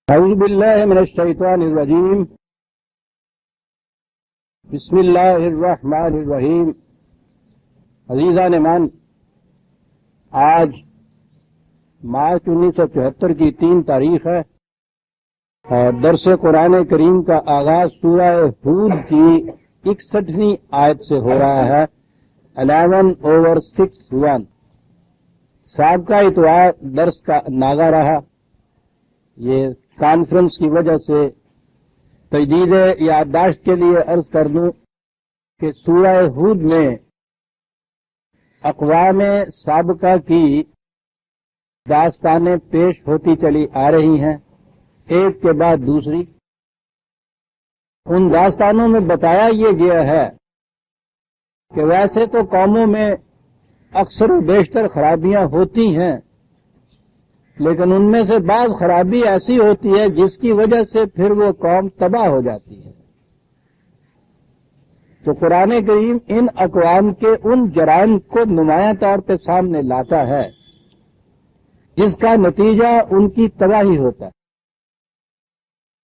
اعوذ باللہ من الشیطان الرجیم بسم اللہ الرحمن الرحیم۔ عزیزان من، آج مارچ 1974 کی 3 تاریخ ہے اور درس قرآن کریم کا آغاز سورہ ہود کی 61ویں آیت سے ہو رہا ہے، 11/6:1۔ سابقہ اتوار درس کا ناغہ رہا۔ یہ کانفرنس کی وجہ سے تجدید یادداشت کے لیے عرض کر دوں کہ سورہ ہود میں اقوام سابقہ کی داستانیں پیش ہوتی چلی آ رہی ہیں، ایک کے بعد دوسری۔ ان داستانوں میں بتایا یہ گیا ہے کہ ویسے تو قوموں میں اکثر و بیشتر خرابیاں ہوتی ہیں، لیکن ان میں سے بعض خرابی ایسی ہوتی ہے جس کی وجہ سے پھر وہ قوم تباہ ہو جاتی ہے۔ تو قرآن کریم ان اقوام کے ان جرائم کو نمایاں طور پہ سامنے لاتا ہے جس کا نتیجہ ان کی تباہی ہوتا ہے۔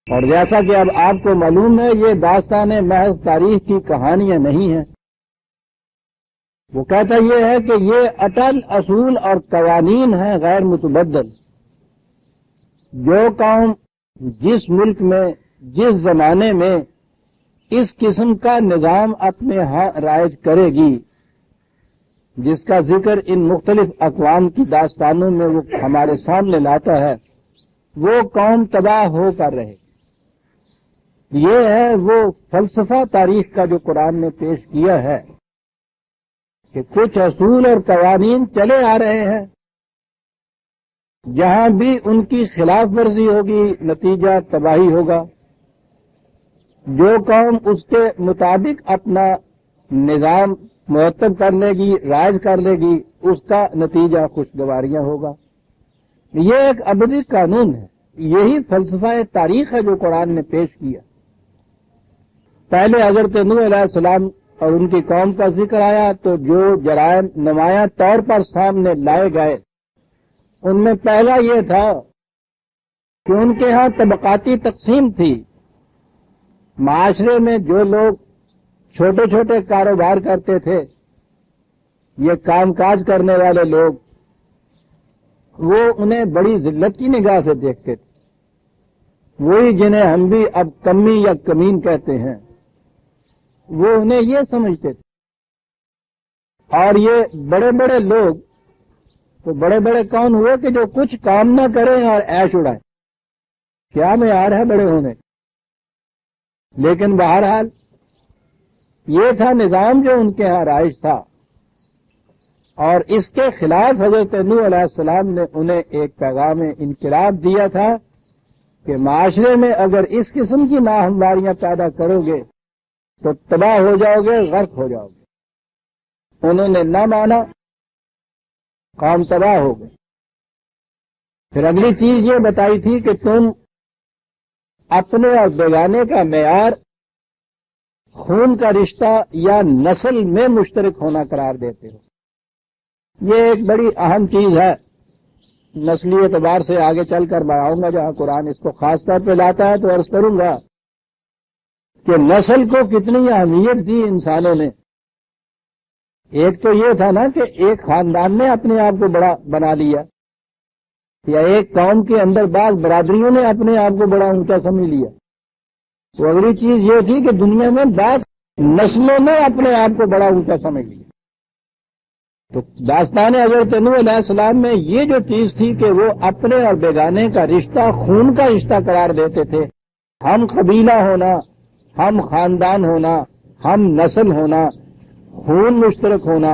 اور جیسا کہ اب آپ کو معلوم ہے، یہ داستانیں محض تاریخ کی کہانیاں نہیں ہیں۔ وہ کہتا یہ ہے کہ یہ اٹل اصول اور قوانین ہیں غیر متبدل۔ جو قوم جس ملک میں جس زمانے میں اس قسم کا نظام اپنے ہاں رائج کرے گی، جس کا ذکر ان مختلف اقوام کی داستانوں میں وہ ہمارے سامنے لاتا ہے، وہ قوم تباہ ہو کر رہے گی۔ یہ ہے وہ فلسفہ تاریخ کا جو قرآن نے پیش کیا ہے کہ کچھ اصول اور قوانین چلے آ رہے ہیں، جہاں بھی ان کی خلاف ورزی ہوگی نتیجہ تباہی ہوگا۔ جو قوم اس کے مطابق اپنا نظام مرتب کر لے گی، رائج کر لے گی، اس کا نتیجہ خوشگواریاں ہوگا۔ یہ ایک ابدی قانون ہے، یہی فلسفہ تاریخ ہے جو قرآن نے پیش کیا۔ پہلے حضرت نوح علیہ السلام اور ان کی قوم کا ذکر آیا تو جو جرائم نمایاں طور پر سامنے لائے گئے، ان میں پہلا یہ تھا کہ ان کے ہاں طبقاتی تقسیم تھی۔ معاشرے میں جو لوگ چھوٹے چھوٹے کاروبار کرتے تھے، یہ کام کاج کرنے والے لوگ، وہ انہیں بڑی ذلت کی نگاہ سے دیکھتے تھے۔ وہی جنہیں ہم بھی اب کمی یا کمین کہتے ہیں، وہ انہیں یہ سمجھتے تھے۔ اور یہ بڑے بڑے لوگ تو بڑے بڑے کون ہوئے کہ جو کچھ کام نہ کریں اور عیش اڑائیں۔ کیا معیار ہے بڑے ہونے؟ لیکن بہرحال یہ تھا نظام جو ان کے ہاں رائج تھا، اور اس کے خلاف حضرت نوح علیہ السلام نے انہیں ایک پیغام انقلاب دیا تھا کہ معاشرے میں اگر اس قسم کی ناہمواریاں پیدا کرو گے تو تباہ ہو جاؤ گے، غرق ہو جاؤ گے۔ انہوں نے نہ مانا، قوم تباہ ہو گئی۔ پھر اگلی چیز یہ بتائی تھی کہ تم اپنے اور بیگانے کا معیار خون کا رشتہ یا نسل میں مشترک ہونا قرار دیتے ہو۔ یہ ایک بڑی اہم چیز ہے، نسلی اعتبار سے آگے چل کر میں آؤں گا جہاں قرآن اس کو خاص طور پہ لاتا ہے تو عرض کروں گا کہ نسل کو کتنی اہمیت دی انسانوں نے۔ ایک تو یہ تھا نا کہ ایک خاندان نے اپنے آپ کو بڑا بنا لیا، یا ایک قوم کے اندر بعض برادریوں نے اپنے آپ کو بڑا اونچا سمجھ لیا۔ تو اگلی چیز یہ تھی کہ دنیا میں بعض نسلوں نے اپنے آپ کو بڑا اونچا سمجھ لیا۔ تو داستان حضرت نوح علیہ السلام میں یہ جو چیز تھی کہ وہ اپنے اور بیگانے کا رشتہ خون کا رشتہ قرار دیتے تھے، ہم قبیلہ ہونا، ہم خاندان ہونا، ہم نسل ہونا، خون مشترک ہونا،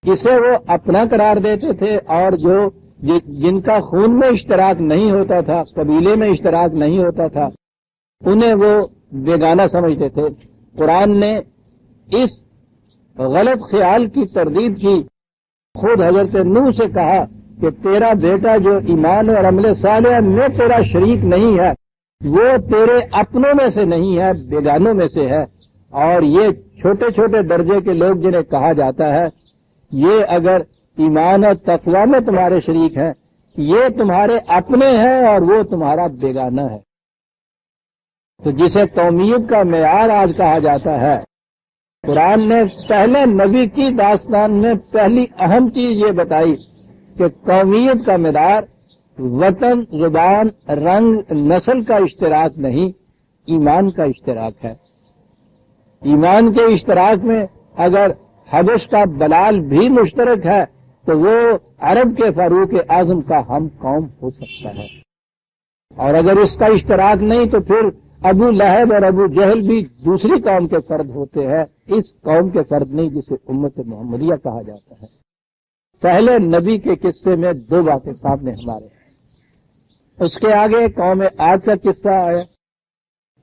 اسے وہ اپنا قرار دیتے تھے، اور جو جن کا خون میں اشتراک نہیں ہوتا تھا، قبیلے میں اشتراک نہیں ہوتا تھا، انہیں وہ بیگانہ سمجھتے تھے۔ قرآن نے اس غلط خیال کی تردید کی، خود حضرت نوح سے کہا کہ تیرا بیٹا جو ایمان اور عمل صالح میں تیرا شریک نہیں ہے، وہ تیرے اپنوں میں سے نہیں ہے، بیگانوں میں سے ہے۔ اور یہ چھوٹے چھوٹے درجے کے لوگ جنہیں کہا جاتا ہے، یہ اگر ایمان اور تقوی میں تمہارے شریک ہیں، یہ تمہارے اپنے ہیں اور وہ تمہارا بیگانہ ہے۔ تو جسے قومیت کا معیار آج کہا جاتا ہے، قرآن نے پہلے نبی کی داستان میں پہلی اہم چیز یہ بتائی کہ قومیت کا معیار وطن، زبان، رنگ، نسل کا اشتراک نہیں، ایمان کا اشتراک ہے۔ ایمان کے اشتراک میں اگر حبش کا بلال بھی مشترک ہے تو وہ عرب کے فاروق اعظم کا ہم قوم ہو سکتا ہے، اور اگر اس کا اشتراک نہیں تو پھر ابو لہب اور ابو جہل بھی دوسری قوم کے فرد ہوتے ہیں، اس قوم کے فرد نہیں جسے امت محمدیہ کہا جاتا ہے۔ پہلے نبی کے قصے میں دو باتیں سامنے ہمارے ہیں۔ اس کے آگے قوم عاد کا قصہ آیا،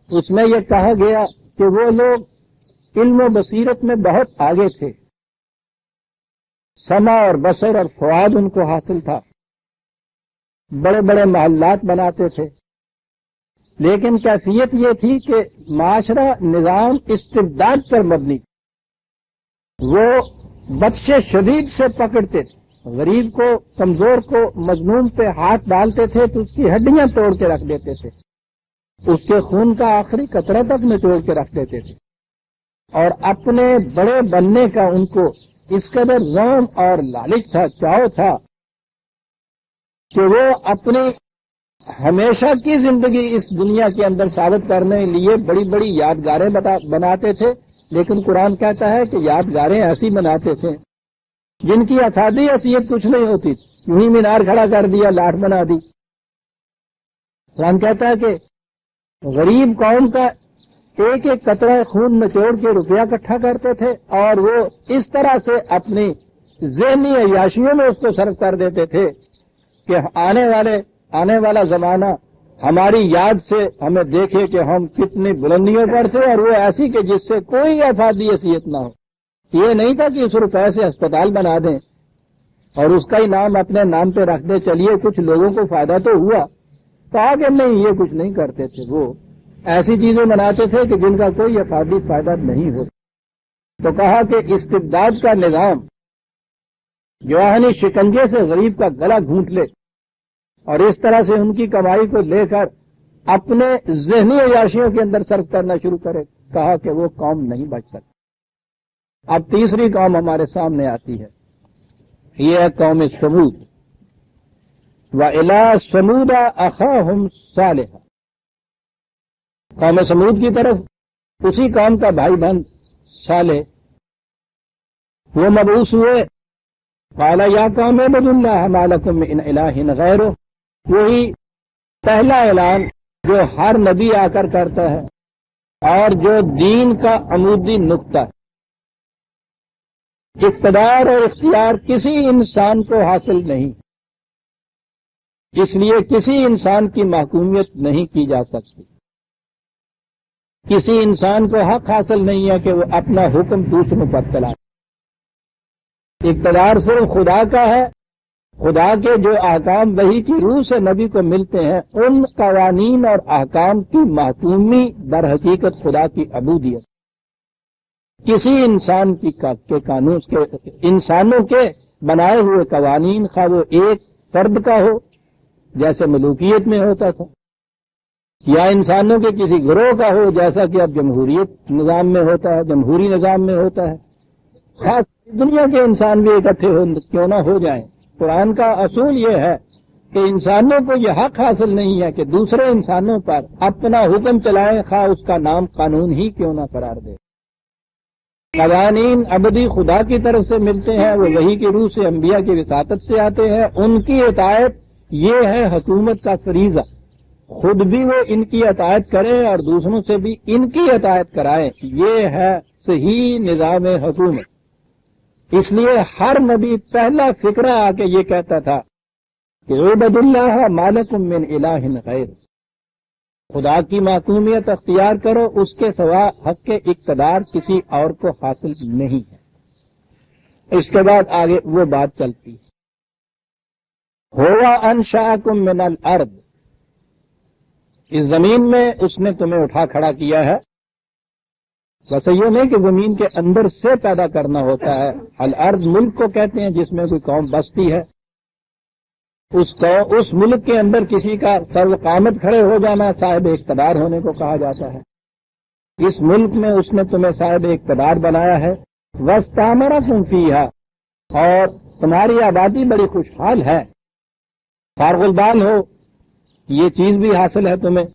اس میں یہ کہا گیا کہ وہ لوگ علم و بصیرت میں بہت آگے تھے، سمع اور بصر اور فؤاد ان کو حاصل تھا، بڑے بڑے محلات بناتے تھے، لیکن کیفیت یہ تھی کہ معاشرہ نظام استبداد پر مبنی، وہ بطش شدید سے پکڑتے تھے، غریب کو، کمزور کو، مظلوم پہ ہاتھ ڈالتے تھے تو اس کی ہڈیاں توڑ کے رکھ دیتے تھے، اس کے خون کا آخری قطرہ تک نچوڑ کے رکھ دیتے تھے، اور اپنے بڑے بننے کا ان کو اس قدر ذوق اور لالچ تھا، چاؤ تھا کہ وہ اپنی ہمیشہ کی زندگی اس دنیا کے اندر ثابت کرنے کے لیے بڑی بڑی یادگاریں بناتے تھے، لیکن قرآن کہتا ہے کہ یادگاریں ایسی بناتے تھے جن کی افادی حیثیت کچھ نہیں ہوتی، یوں ہی مینار کھڑا کر دیا، لاٹھ بنا دی۔ قرآن کہتا ہے کہ غریب قوم کا ایک ایک قطرہ خون نچوڑ کے روپیہ اکٹھا کرتے تھے، اور وہ اس طرح سے اپنی ذہنی عیاشیوں میں اس کو صرف کر دیتے تھے کہ آنے والا زمانہ ہماری یاد سے ہمیں دیکھے کہ ہم کتنی بلندیوں پر تھے، اور وہ ایسی کہ جس سے کوئی افادی حیثیت نہ ہو۔ یہ نہیں تھا کہ اس روپے سے اسپتال بنا دیں اور اس کا ہی نام اپنے نام پہ رکھ دیں، چلیے کچھ لوگوں کو فائدہ تو ہوا، کہا کہ نہیں، یہ کچھ نہیں کرتے تھے، وہ ایسی چیزیں بناتے تھے کہ جن کا کوئی افادی فائدہ نہیں ہو۔ تو کہا کہ استبداد کا نظام جو یعنی شکنجے سے غریب کا گلا گھونٹ لے اور اس طرح سے ان کی کمائی کو لے کر اپنے ذہنی عیاشیوں کے اندر صرف کرنا شروع کرے، کہا کہ وہ قوم نہیں بچ سکتی۔ اب تیسری قوم ہمارے سامنے آتی ہے، یہ ہے قوم سمود۔ وَإِلَىٰ ثَمُودَ أَخَاهُمْ صَالِحًا، قوم سمود کی طرف اسی قوم کا بھائی بہن صالح وہ مبعوث ہوئے۔ قَالَ يَا قَوْمِ اعْبُدُوا اللَّهَ مَا لَكُم مِّنْ إِلَٰهٍ غَيْرُهُ، وہی پہلا اعلان جو ہر نبی آ کر کرتا ہے اور جو دین کا عمودی نقطہ ہے۔ اقتدار اور اختیار کسی انسان کو حاصل نہیں، اس لیے کسی انسان کی محکومیت نہیں کی جا سکتی، کسی انسان کو حق حاصل نہیں ہے کہ وہ اپنا حکم دوسروں پر چلائے۔ اقتدار صرف خدا کا ہے، خدا کے جو احکام وحی کی روح سے نبی کو ملتے ہیں، ان قوانین اور احکام کی محکومی در حقیقت خدا کی عبودیت، کسی انسان کے قانون کے، انسانوں کے بنائے ہوئے قوانین، خواہ وہ ایک فرد کا ہو جیسے ملوکیت میں ہوتا تھا، یا انسانوں کے کسی گروہ کا ہو جیسا کہ اب جمہوریت نظام میں ہوتا ہے، جمہوری نظام میں ہوتا ہے، خاص دنیا کے انسان بھی اکٹھے کیوں نہ ہو جائیں۔ قرآن کا اصول یہ ہے کہ انسانوں کو یہ حق حاصل نہیں ہے کہ دوسرے انسانوں پر اپنا حکم چلائیں، خواہ اس کا نام قانون ہی کیوں نہ قرار دے۔ قوانین ابدی خدا کی طرف سے ملتے ہیں، وہ وحی کی روح سے، انبیاء کی وساطت سے آتے ہیں، ان کی اطاعت یہ ہے حکومت کا فریضہ، خود بھی وہ ان کی اطاعت کریں اور دوسروں سے بھی ان کی اطاعت کرائیں، یہ ہے صحیح نظام حکومت۔ اس لیے ہر نبی پہلا فقرہ آ کے یہ کہتا تھا کہ عبد اللہ ما لکم من الہ غیر، خدا کی محکومیت اختیار کرو، اس کے سوا حق کے اقتدار کسی اور کو حاصل نہیں ہے۔ اس کے بعد آگے وہ بات چلتی ہے، ہوا انشأکم من الارض، اس زمین میں اس نے تمہیں اٹھا کھڑا کیا ہے۔ ویسے یہ نہیں کہ زمین کے اندر سے پیدا کرنا ہوتا ہے، الارض ملک کو کہتے ہیں جس میں کوئی قوم بستی ہے، اس ملک کے اندر کسی کا سروقامت کھڑے ہو جانا صاحب اقتدار ہونے کو کہا جاتا ہے. اس ملک میں اس نے تمہیں صاحب اقتدار بنایا ہے. وَاسْتَعْمَرَكُمْ فِيهَا، اور تمہاری آبادی بڑی خوشحال ہے، فارغ البال ہو، یہ چیز بھی حاصل ہے تمہیں.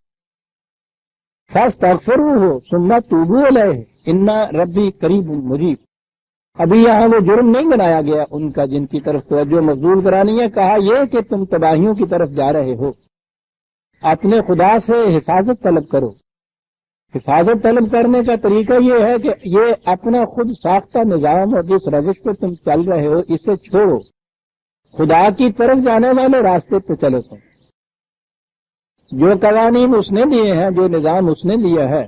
فَاسْتَغْفِرُوهُ ثُمَّ تُوبُوا إِلَيْهِ إِنَّ رَبِّي قَرِيبٌ مُجِيبٌ. ابھی یہاں وہ جرم نہیں بنایا گیا ان کا جن کی طرف توجہ مبذول کرانی ہے. کہا یہ کہ تم تباہیوں کی طرف جا رہے ہو، اپنے خدا سے حفاظت طلب کرو. حفاظت طلب کرنے کا طریقہ یہ ہے کہ یہ اپنا خود ساختہ نظام اور جس روش پہ تم چل رہے ہو اسے چھوڑو، خدا کی طرف جانے والے راستے پہ چلو. تم جو قوانین اس نے دیے ہیں، جو نظام اس نے دیا ہے،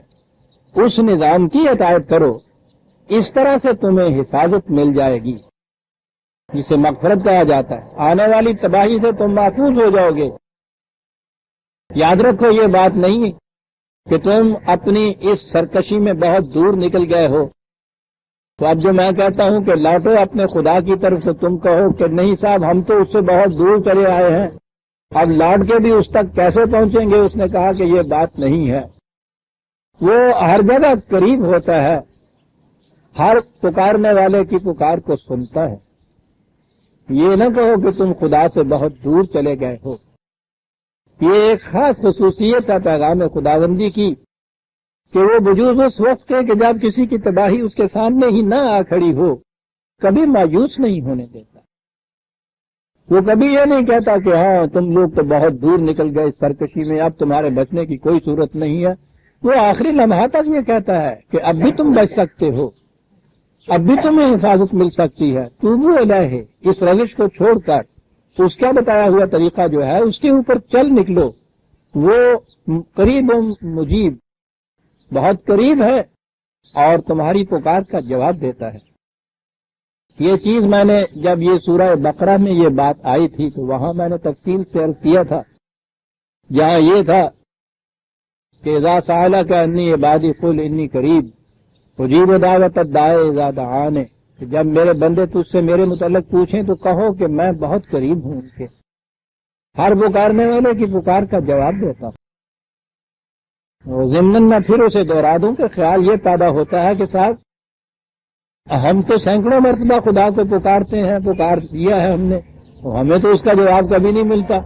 اس نظام کی اطاعت کرو. اس طرح سے تمہیں حفاظت مل جائے گی، جسے مغفرت کہا جاتا ہے. آنے والی تباہی سے تم محفوظ ہو جاؤ گے. یاد رکھو یہ بات نہیں کہ تم اپنی اس سرکشی میں بہت دور نکل گئے ہو. تو اب جو میں کہتا ہوں کہ لوٹو اپنے خدا کی طرف سے، تم کہو کہ نہیں صاحب ہم تو اس سے بہت دور چلے آئے ہیں، اب لوٹ کے بھی اس تک کیسے پہنچیں گے. اس نے کہا کہ یہ بات نہیں ہے. وہ ہر جگہ قریب ہوتا ہے، ہر پکارنے والے کی پکار کو سنتا ہے. یہ نہ کہو کہ تم خدا سے بہت دور چلے گئے ہو. یہ ایک خاص خصوصیت ہے پیغام خداوندی کی کہ وہ وجود اس وقت کے کہ جب کسی کی تباہی اس کے سامنے ہی نہ آ کھڑی ہو کبھی مایوس نہیں ہونے دیتا. وہ کبھی یہ نہیں کہتا کہ ہاں تم لوگ تو بہت دور نکل گئے اس سرکشی میں، اب تمہارے بچنے کی کوئی صورت نہیں ہے. وہ آخری لمحہ تک یہ کہتا ہے کہ اب بھی تم بچ سکتے ہو، اب بھی تمہیں حفاظت مل سکتی ہے. توبوا الیہ، اس روش کو چھوڑ کر اس کا بتایا ہوا طریقہ جو ہے اس کے اوپر چل نکلو. وہ قریب مجیب، بہت قریب ہے اور تمہاری پکار کا جواب دیتا ہے. یہ چیز میں نے جب یہ سورہ بقرہ میں یہ بات آئی تھی تو وہاں میں نے تفصیل سے عرض کیا تھا، جہاں یہ تھا کہ اذا سألک انی عبادی قل انی قریب اجیب دعوت الداعی اذا دعان، کہ جب میرے بندے تجھ سے میرے متعلق پوچھیں تو کہو کہ میں بہت قریب ہوں ان کے، ہر پکارنے والے کی پکار کا جواب دیتا ہوں. ضمن میں پھر اسے دوہرا دوں کہ خیال یہ پیدا ہوتا ہے کہ صاحب ہم تو سینکڑوں مرتبہ خدا کو پکارتے ہیں، پکار دیا ہے ہم نے، ہمیں تو اس کا جواب کبھی نہیں ملتا.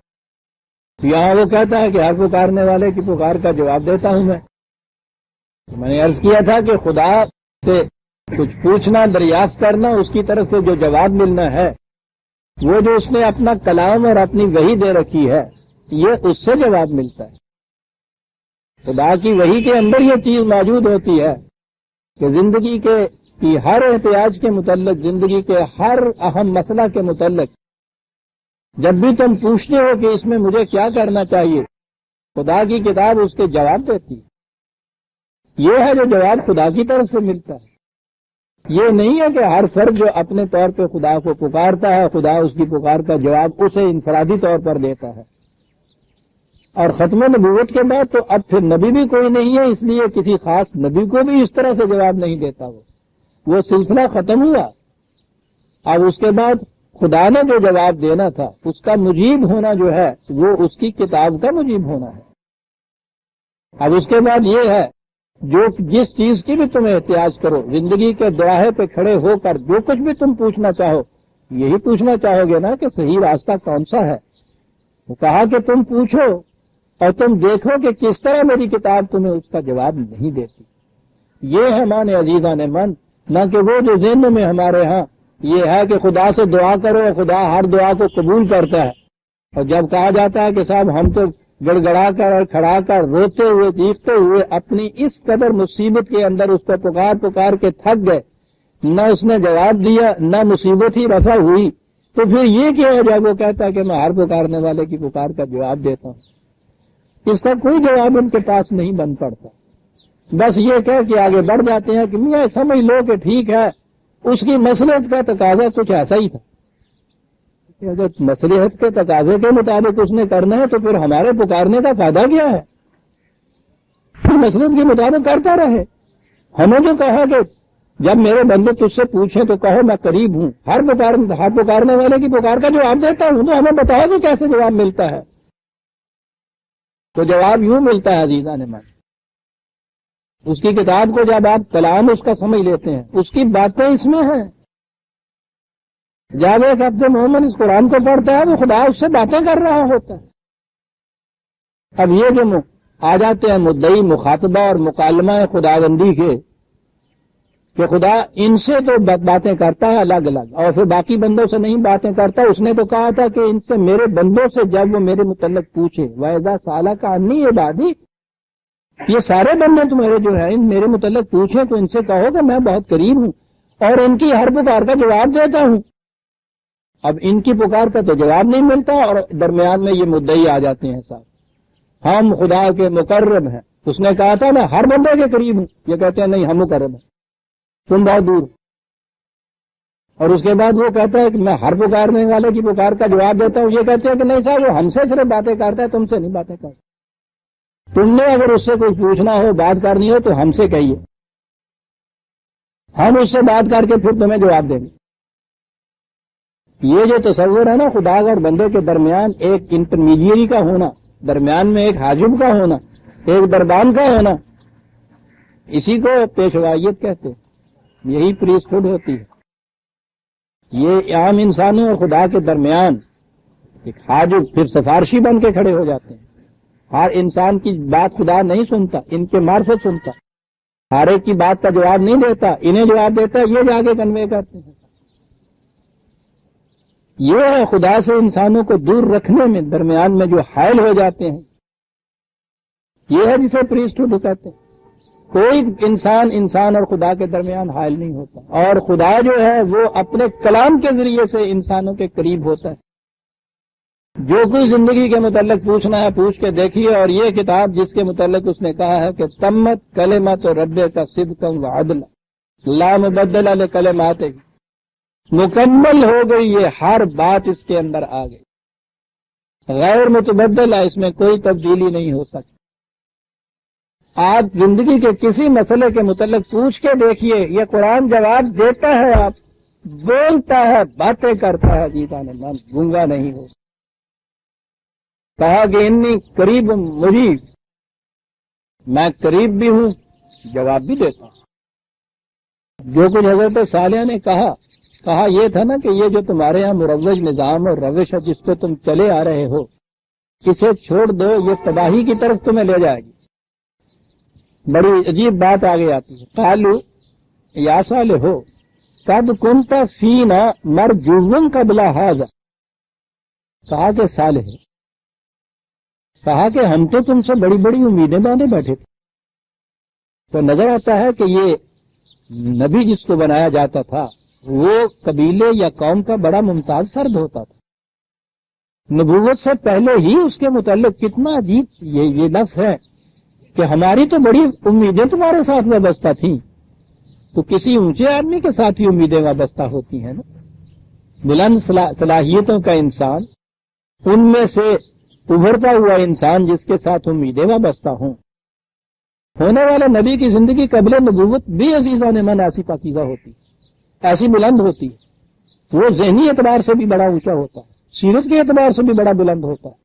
یہاں وہ کہتا ہے کہ ہر پکارنے والے کی پکار کا جواب دیتا ہوں میں نے عرض کیا تھا کہ خدا سے کچھ پوچھنا، دریافت کرنا، اس کی طرف سے جو جواب ملنا ہے وہ جو اس نے اپنا کلام اور اپنی وحی دے رکھی ہے یہ اس سے جواب ملتا ہے. خدا کی وحی کے اندر یہ چیز موجود ہوتی ہے کہ زندگی کے کی ہر احتیاج کے متعلق، زندگی کے ہر اہم مسئلہ کے متعلق جب بھی تم پوچھتے ہو کہ اس میں مجھے کیا کرنا چاہیے، خدا کی کتاب اس کے جواب دیتی ہے. یہ ہے جو جواب خدا کی طرف سے ملتا ہے. یہ نہیں ہے کہ ہر فرد جو اپنے طور پہ خدا کو پکارتا ہے خدا اس کی پکار کا جواب اسے انفرادی طور پر دیتا ہے. اور ختم نبوت کے بعد تو اب پھر نبی بھی کوئی نہیں ہے، اس لیے کسی خاص نبی کو بھی اس طرح سے جواب نہیں دیتا. وہ سلسلہ ختم ہوا. اب اس کے بعد خدا نے جو جواب دینا تھا اس کا مجیب ہونا جو ہے وہ اس کی کتاب کا مجیب ہونا ہے. اب اس کے بعد یہ ہے جو جس چیز کی بھی تم احتیاج کرو، زندگی کے دوراہے پہ کھڑے ہو کر جو کچھ بھی تم پوچھنا چاہو یہی پوچھنا چاہو گے نا کہ صحیح راستہ کون سا ہے. وہ کہا کہ تم پوچھو اور تم دیکھو کہ کس طرح میری کتاب تمہیں اس کا جواب نہیں دیتی. یہ ہے مان عزیزان من، نہ کہ وہ جو ذہن میں ہمارے ہاں یہ ہے کہ خدا سے دعا کرو، خدا ہر دعا کو قبول کرتا ہے. اور جب کہا جاتا ہے کہ صاحب ہم تو گڑ گڑا کر اور کھڑا کر روتے ہوئے چیختے ہوئے اپنی اس قدر مصیبت کے اندر اس کو پکار پکار کے تھک گئے، نہ اس نے جواب دیا نہ مصیبت ہی رفع ہوئی، تو پھر یہ کیا ہے جب وہ کہتا ہے کہ میں ہر پکارنے والے کی پکار کا جواب دیتا ہوں. اس کا کوئی جواب ان کے پاس نہیں بن پڑتا. بس یہ کہہ کے آگے بڑھ جاتے ہیں کہ میاں سمجھ لو کہ ٹھیک ہے اس کی مصلحت کا تقاضا کچھ ایسا ہی تھا. اگر مصلحت کے تقاضے کے مطابق اس نے کرنا ہے تو پھر ہمارے پکارنے کا فائدہ کیا ہے؟ پھر مصلحت کے مطابق کرتا رہے. ہمیں جو کہا کہ جب میرے بندے تجھ سے پوچھیں تو کہو میں قریب ہوں، ہر پکارنے والے کی پکار کا جواب دیتا ہوں، تو ہمیں بتاؤ کہ کیسے جواب ملتا ہے؟ تو جواب یوں ملتا ہے عزیزان من، اس کی کتاب کو جب آپ کلام اس کا سمجھ لیتے ہیں، اس کی باتیں اس میں ہیں۔ جب ایک عبد مومن اس قرآن کو پڑھتا ہے وہ خدا اس سے باتیں کر رہا ہوتا ہے۔ اب یہ جو آ جاتے ہیں مدعی مخاطبہ اور مکالمہ خداوندی کے، کہ خدا ان سے تو باتیں کرتا ہے الگ الگ، اور پھر باقی بندوں سے نہیں باتیں کرتا۔ اس نے تو کہا تھا کہ ان سے میرے بندوں سے جب وہ میرے متعلق پوچھے، وَإِذَا سَأَلَكَ عَنِّي عِبَادِي، یہ سارے بندے تمہارے جو ہیں میرے متعلق پوچھیں تو ان سے کہو کہ میں بہت قریب ہوں اور ان کی ہر پکار کا جواب دیتا ہوں۔ اب ان کی پکار کا تو جواب نہیں ملتا، اور درمیان میں یہ مدعی آ جاتے ہیں صاحب، ہم خدا کے مقرب ہیں۔ اس نے کہا تھا میں ہر بندے کے قریب ہوں، یہ کہتے ہیں نہیں ہم مقرب ہیں، تم بہت دور۔ اور اس کے بعد وہ کہتا ہے کہ میں ہر پکارنے والے کی پکار کا جواب دیتا ہوں، یہ کہتے ہیں کہ نہیں صاحب وہ ہم سے صرف باتیں کرتا ہے، تم سے نہیں باتیں کرتا۔ تم نے اگر اس سے کچھ پوچھنا ہو بات کرنی ہو تو ہم سے کہیے، ہم اس سے بات کر کے پھر تمہیں جواب دیں گے۔ یہ جو تصور ہے نا خدا اور بندے کے درمیان ایک انٹرمیڈیری کا ہونا، درمیان میں ایک حاجب کا ہونا، ایک دربان کا ہونا، اسی کو پیشوائیت کہتے ہیں، یہی پریسٹہڈ ہوتی ہے۔ یہ عام انسانوں اور خدا کے درمیان ایک حاجب، پھر سفارشی بن کے کھڑے ہو جاتے ہیں۔ ہر انسان کی بات خدا نہیں سنتا، ان کے معرفت سنتا، ہر ایک کی بات کا جواب نہیں دیتا، انہیں جواب دیتا ہے، یہ جا کے کنوے کرتے ہیں۔ یہ ہے خدا سے انسانوں کو دور رکھنے میں درمیان میں جو حائل ہو جاتے ہیں، یہ ہے جسے پریسٹہڈ کہتے ہیں۔ کوئی انسان اور خدا کے درمیان حائل نہیں ہوتا، اور خدا جو ہے وہ اپنے کلام کے ذریعے سے انسانوں کے قریب ہوتا ہے۔ جو کوئی زندگی کے متعلق پوچھنا ہے پوچھ کے دیکھیے، اور یہ کتاب جس کے متعلق اس نے کہا ہے کہ تمت کلمت رب کا صدقا وعدلا لا مبدل لکلماتہ، مکمل ہو گئی، یہ ہر بات اس کے اندر آ گئی، غیر متبدل ہے، اس میں کوئی تبدیلی نہیں ہو سکتی۔ آپ زندگی کے کسی مسئلے کے متعلق پوچھ کے دیکھیے، یہ قرآن جواب دیتا ہے، آپ بولتا ہے، باتیں کرتا ہے، جیتا نے من گونگا نہیں ہو۔ کہا کہ انی قریب مجیب، میں قریب بھی ہوں، جواب بھی دیتا ہوں۔ جو کچھ حضرت صالح نے کہا یہ تھا نا کہ یہ جو تمہارے ہاں مروج نظام اور روش ہے جس پہ تم چلے آ رہے ہو، اسے چھوڑ دو، یہ تباہی کی طرف تمہیں لے جائے گی۔ بڑی عجیب بات آگے آتی ہے، قالوا یا صالح قد کنت فینا مرجوا قبل ھذا، کہا کہ صالح، کہا کہ ہم تو تم سے بڑی بڑی امیدیں باندھے بیٹھے تھے۔ تو نظر آتا ہے کہ یہ نبی جس کو بنایا جاتا تھا وہ قبیلے یا قوم کا بڑا ممتاز فرد ہوتا تھا۔ نبوت سے پہلے ہی اس کے متعلق کتنا عجیب یہ لفظ ہے کہ ہماری تو بڑی امیدیں تمہارے ساتھ وابستہ تھیں، تو کسی اونچے آدمی کے ساتھ ہی امیدیں وابستہ ہوتی ہیں نا۔ بلند صلاحیتوں کا انسان، ان میں سے ابھرتا ہوا انسان جس کے ساتھ امیدیں وابستہ ہوں، ہونے والے نبی کی زندگی قبل نبوت بھی عزیزان من ایسی پاکیزہ ہوتی، ایسی بلند ہوتی ہے، وہ ذہنی اعتبار سے بھی بڑا اونچا ہوتا ہے، سیرت کے اعتبار سے بھی بڑا بلند ہوتا ہے۔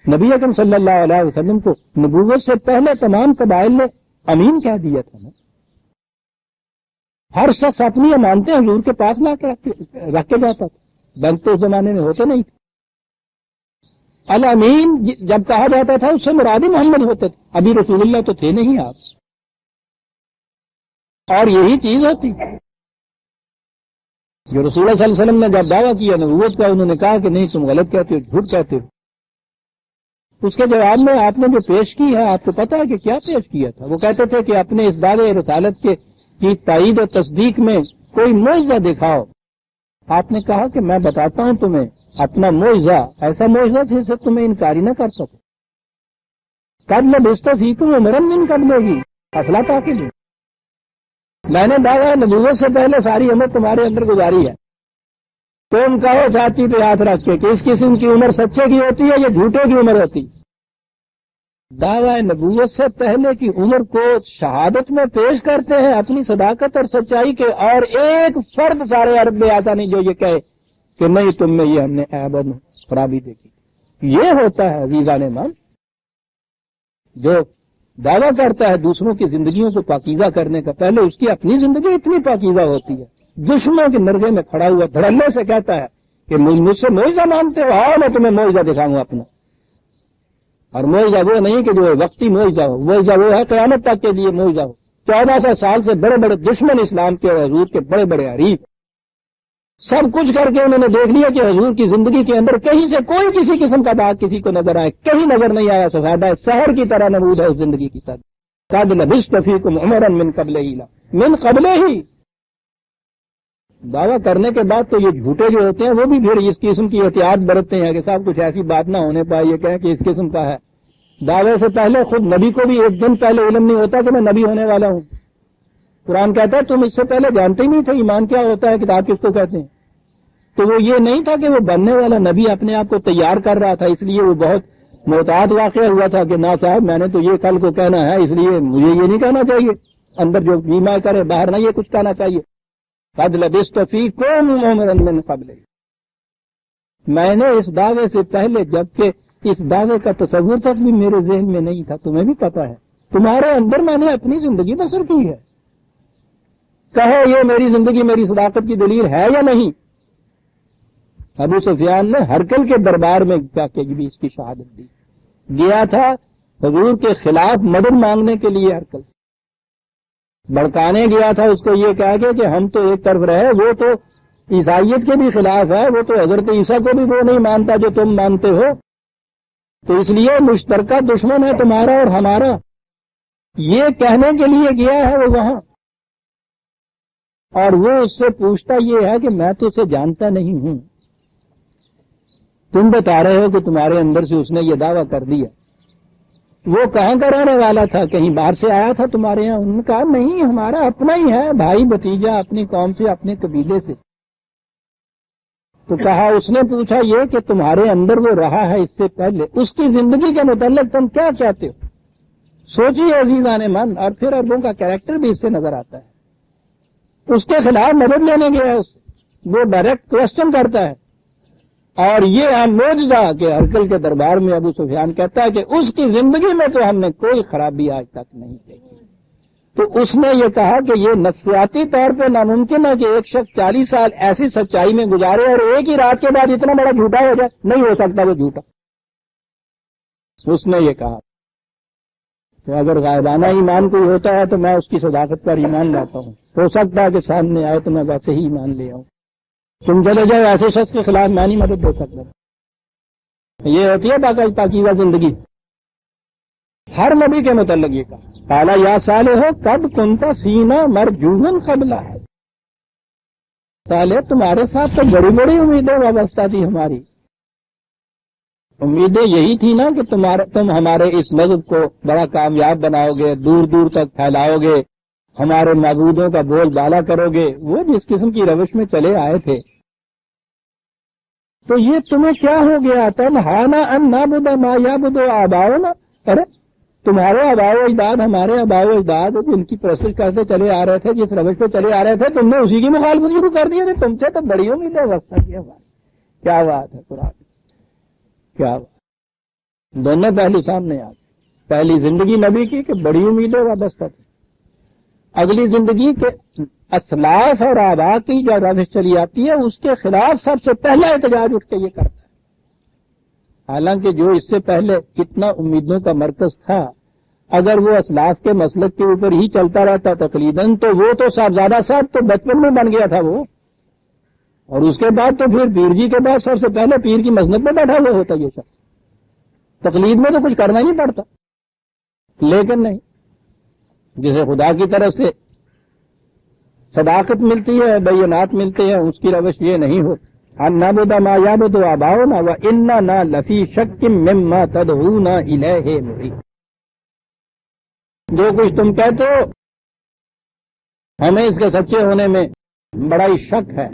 نبی اکرم صلی اللہ علیہ وسلم کو نبوت سے پہلے تمام قبائل نے امین کہہ دیا تھا نا۔ ہر شخص اپنی امانتیں حضور کے پاس لا کے رکھ کے جاتا تھا، بینک تو اس زمانے میں ہوتے نہیں تھے۔ الامین جب کہا جاتا تھا اس سے مراد محمد ہوتے تھے، ابھی رسول اللہ تو تھے نہیں آپ، اور یہی چیز ہوتی جو رسول اللہ صلی اللہ علیہ وسلم نے جب دعویٰ کیا نبوت کا، انہوں نے کہا کہ نہیں تم غلط کہتے ہو، جھوٹ کہتے ہو۔ اس کے جواب میں آپ نے جو پیش کی ہے، آپ کو پتا ہے کہ کیا پیش کیا تھا؟ وہ کہتے تھے کہ اپنے اس دعوے رسالت کی تائید و تصدیق میں کوئی معجزہ دکھاؤ۔ آپ نے کہا کہ میں بتاتا ہوں تمہیں اپنا معجزہ، ایسا معجزہ جس سے تمہیں انکاری نہ کر سکو۔ قد لبثت فیکم عمرا من قبلہ افلا تعقلون، میں نے دعویٰ نبوت سے پہلے ساری عمر تمہارے اندر گزاری ہے، تم کہو چھاتی پہ ہاتھ رکھ کے کہ اس قسم کی عمر سچے کی ہوتی ہے یا جھوٹے کی عمر ہوتی؟ دعوی نبوت سے پہلے کی عمر کو شہادت میں پیش کرتے ہیں اپنی صداقت اور سچائی کے، اور ایک فرد سارے عرب میں آتا نہیں جو یہ کہے کہ نہیں تم میں یہ ہم نے عیب اور خرابی دیکھی۔ یہ ہوتا ہے عزیزان مان جو دعویٰ کرتا ہے دوسروں کی زندگیوں کو پاکیزہ کرنے کا، پہلے اس کی اپنی زندگی اتنی پاکیزہ ہوتی ہے، دشمنوں کے نرغے میں کھڑا ہوا دھڑلے سے کہتا ہے کہ مجھ سے معجزہ مانگتے ہو، آؤ میں تمہیں معجزہ دکھاؤں اپنا۔ اور معجزہ وہ نہیں کہ جو وقتی معجزہ ہو، معجزہ وہ ہے قیامت تک کے لیے معجزہ ہو۔ 1400 سال سے بڑے بڑے دشمن اسلام کے اور حضور کے بڑے بڑے حریف سب کچھ کر کے انہوں نے دیکھ لیا کہ حضور کی زندگی کے اندر کہیں سے کوئی کسی قسم کا داغ کسی کو نظر آئے، کہیں نظر نہیں آیا، سفیدہ سحر کی طرح نمود ہے اس زندگی کی ساتھ۔ قد لبثت فیکم عمرا من قبلہ ہی دعویٰ کرنے کے بعد تو یہ جھوٹے جو ہوتے ہیں وہ بھی پھر اس قسم کی احتیاط برتتے ہیں کہ صاحب کچھ ایسی بات نہ ہونے پائے یہ کہیں کہ اس قسم کا ہے۔ دعوے سے پہلے خود نبی کو بھی ایک دن پہلے علم نہیں ہوتا کہ میں نبی ہونے والا ہوں۔ قرآن کہتا ہے تم اس سے پہلے جانتے ہی نہیں تھے ایمان کیا ہوتا ہے، کتاب کس کو کہتے ہیں۔ تو وہ یہ نہیں تھا کہ وہ بننے والا نبی اپنے آپ کو تیار کر رہا تھا، اس لیے وہ بہت محتاط واقع ہوا تھا کہ نہ صاحب میں نے تو یہ کل کو کہنا ہے، اس لیے مجھے یہ نہیں کہنا چاہیے، اندر جو بیمہ کرے باہر نہ یہ کچھ کہنا چاہیے۔ قد لبثت فیکم عمرا من قبلہ، میں نے اس دعوے سے پہلے، جبکہ اس دعوے کا تصور تک بھی میرے ذہن میں نہیں تھا، تمہیں بھی پتا ہے، تمہارے اندر میں نے اپنی زندگی بسر کی ہے۔ کہو یہ میری زندگی میری صداقت کی دلیل ہے یا نہیں؟ ابو سفیان نے ہرقل کے دربار میں جا کے بھی اس کی شہادت دی، گیا تھا حضور کے خلاف مدد مانگنے کے لیے، ہرقل بڑکانے گیا تھا اس کو یہ کہہ کے کہ ہم تو ایک طرف رہے، وہ تو عیسائیت کے بھی خلاف ہے، وہ تو حضرت عیسیٰ کو بھی وہ نہیں مانتا جو تم مانتے ہو، تو اس لیے مشترکہ دشمن ہے تمہارا اور ہمارا، یہ کہنے کے لیے گیا ہے وہ وہاں۔ اور وہ اس سے پوچھتا یہ ہے کہ میں تو اسے جانتا نہیں ہوں، تم بتا رہے ہو کہ تمہارے اندر سے اس نے یہ دعویٰ کر دیا، وہ کہاں کا رہنے والا تھا، کہیں باہر سے آیا تھا تمہارے یہاں؟ انہوں نے کہا نہیں ہمارا اپنا ہی ہے، بھائی بھتیجا، اپنی قوم سے اپنے قبیلے سے۔ تو کہا اس نے پوچھا یہ کہ تمہارے اندر وہ رہا ہے اس سے پہلے، اس کی زندگی کے متعلق تم کیا چاہتے ہو؟ سوچیے عزیزان من، اور پھر عربوں کا کیریکٹر بھی اس سے نظر آتا ہے۔ اس کے خلاف مدد لینے گیا ہے، وہ ڈائریکٹ کوشچن کرتا ہے، اور یہ ہے معجزہ کہ ہرقل کے دربار میں ابو سفیان کہتا ہے کہ اس کی زندگی میں تو ہم نے کوئی خرابی آج تک نہیں دیکھی۔ تو اس نے یہ کہا کہ یہ نفسیاتی طور پہ ناممکن ہے کہ ایک شخص 40 سال ایسی سچائی میں گزارے اور ایک ہی رات کے بعد اتنا بڑا جھوٹا ہو جائے، نہیں ہو سکتا وہ جھوٹا۔ اس نے یہ کہا کہ اگر غائبانہ ایمان کوئی ہوتا ہے تو میں اس کی صداقت پر ایمان لاتا ہوں، ہو سکتا ہے کہ سامنے آئے تو میں ویسے ہی ایمان لے آؤں، تم چلے جاؤ ایسے شخص کے خلاف میں نہیں مدد دے سکتا۔ یہ ہوتی ہے پاکیزہ زندگی۔ ہر نبی کے متعلق یہ کہا قالا یا صالح قد کنت فینا مرجوا قبلہ، صالح تمہارے ساتھ تو بڑی بڑی امیدیں وابستہ تھی، ہماری امیدیں یہی تھی نا کہ تم ہمارے اس مذہب کو بڑا کامیاب بناؤ گے، دور دور تک پھیلاؤ گے، ہمارے معبودوں کا بول بالا کرو گے، وہ جس قسم کی روش میں چلے آئے تھے۔ تو یہ تمہیں کیا ہو گیا؟ تنہانا ان نعبد ما یعبد آباؤنا، ارے تمہارے آباء و اجداد، ہمارے آباء و اجداد جن کی پرستش کرتے چلے آ رہے تھے، جس روش پہ چلے آ رہے تھے، تم نے اسی کی مخالفت شروع کر دی تھی، تم سے تو بڑی امید ہے وقت کی ہماری۔ کیا بات ہے قرآن، کیا بات، دونوں پہلو سامنے آ گئے، پہلی زندگی نبی کی کہ بڑی امیدیں وابستہ تھی، اگلی زندگی کے اسلاف اور آباء کی جو روش چلی آتی ہے اس کے خلاف سب سے پہلا احتجاج اٹھ کے یہ کرتا ہے۔ حالانکہ جو اس سے پہلے کتنا امیدوں کا مرکز تھا، اگر وہ اسلاف کے مسلک کے اوپر ہی چلتا رہتا تقلیداً تو وہ تو صاحبزادہ صاحب تو بچپن میں بن گیا تھا وہ، اور اس کے بعد تو پھر پیر جی کے بعد سب سے پہلے پیر کی مسلک میں بیٹھا ہوا ہوتا یہ شخص، تقلید میں تو کچھ کرنا نہیں پڑتا۔ لیکن نہیں، جسے خدا کی طرف سے صداقت ملتی ہے، بینات ملتے ہیں، اس کی روش یہ نہیں ہوتی ان نعبد ما یعبد آباؤنا واننا لفی شک مما تدعونا الیہ مریب، جو کچھ تم کہتے ہو ہمیں اس کے سچے ہونے میں بڑا ہی شک ہے،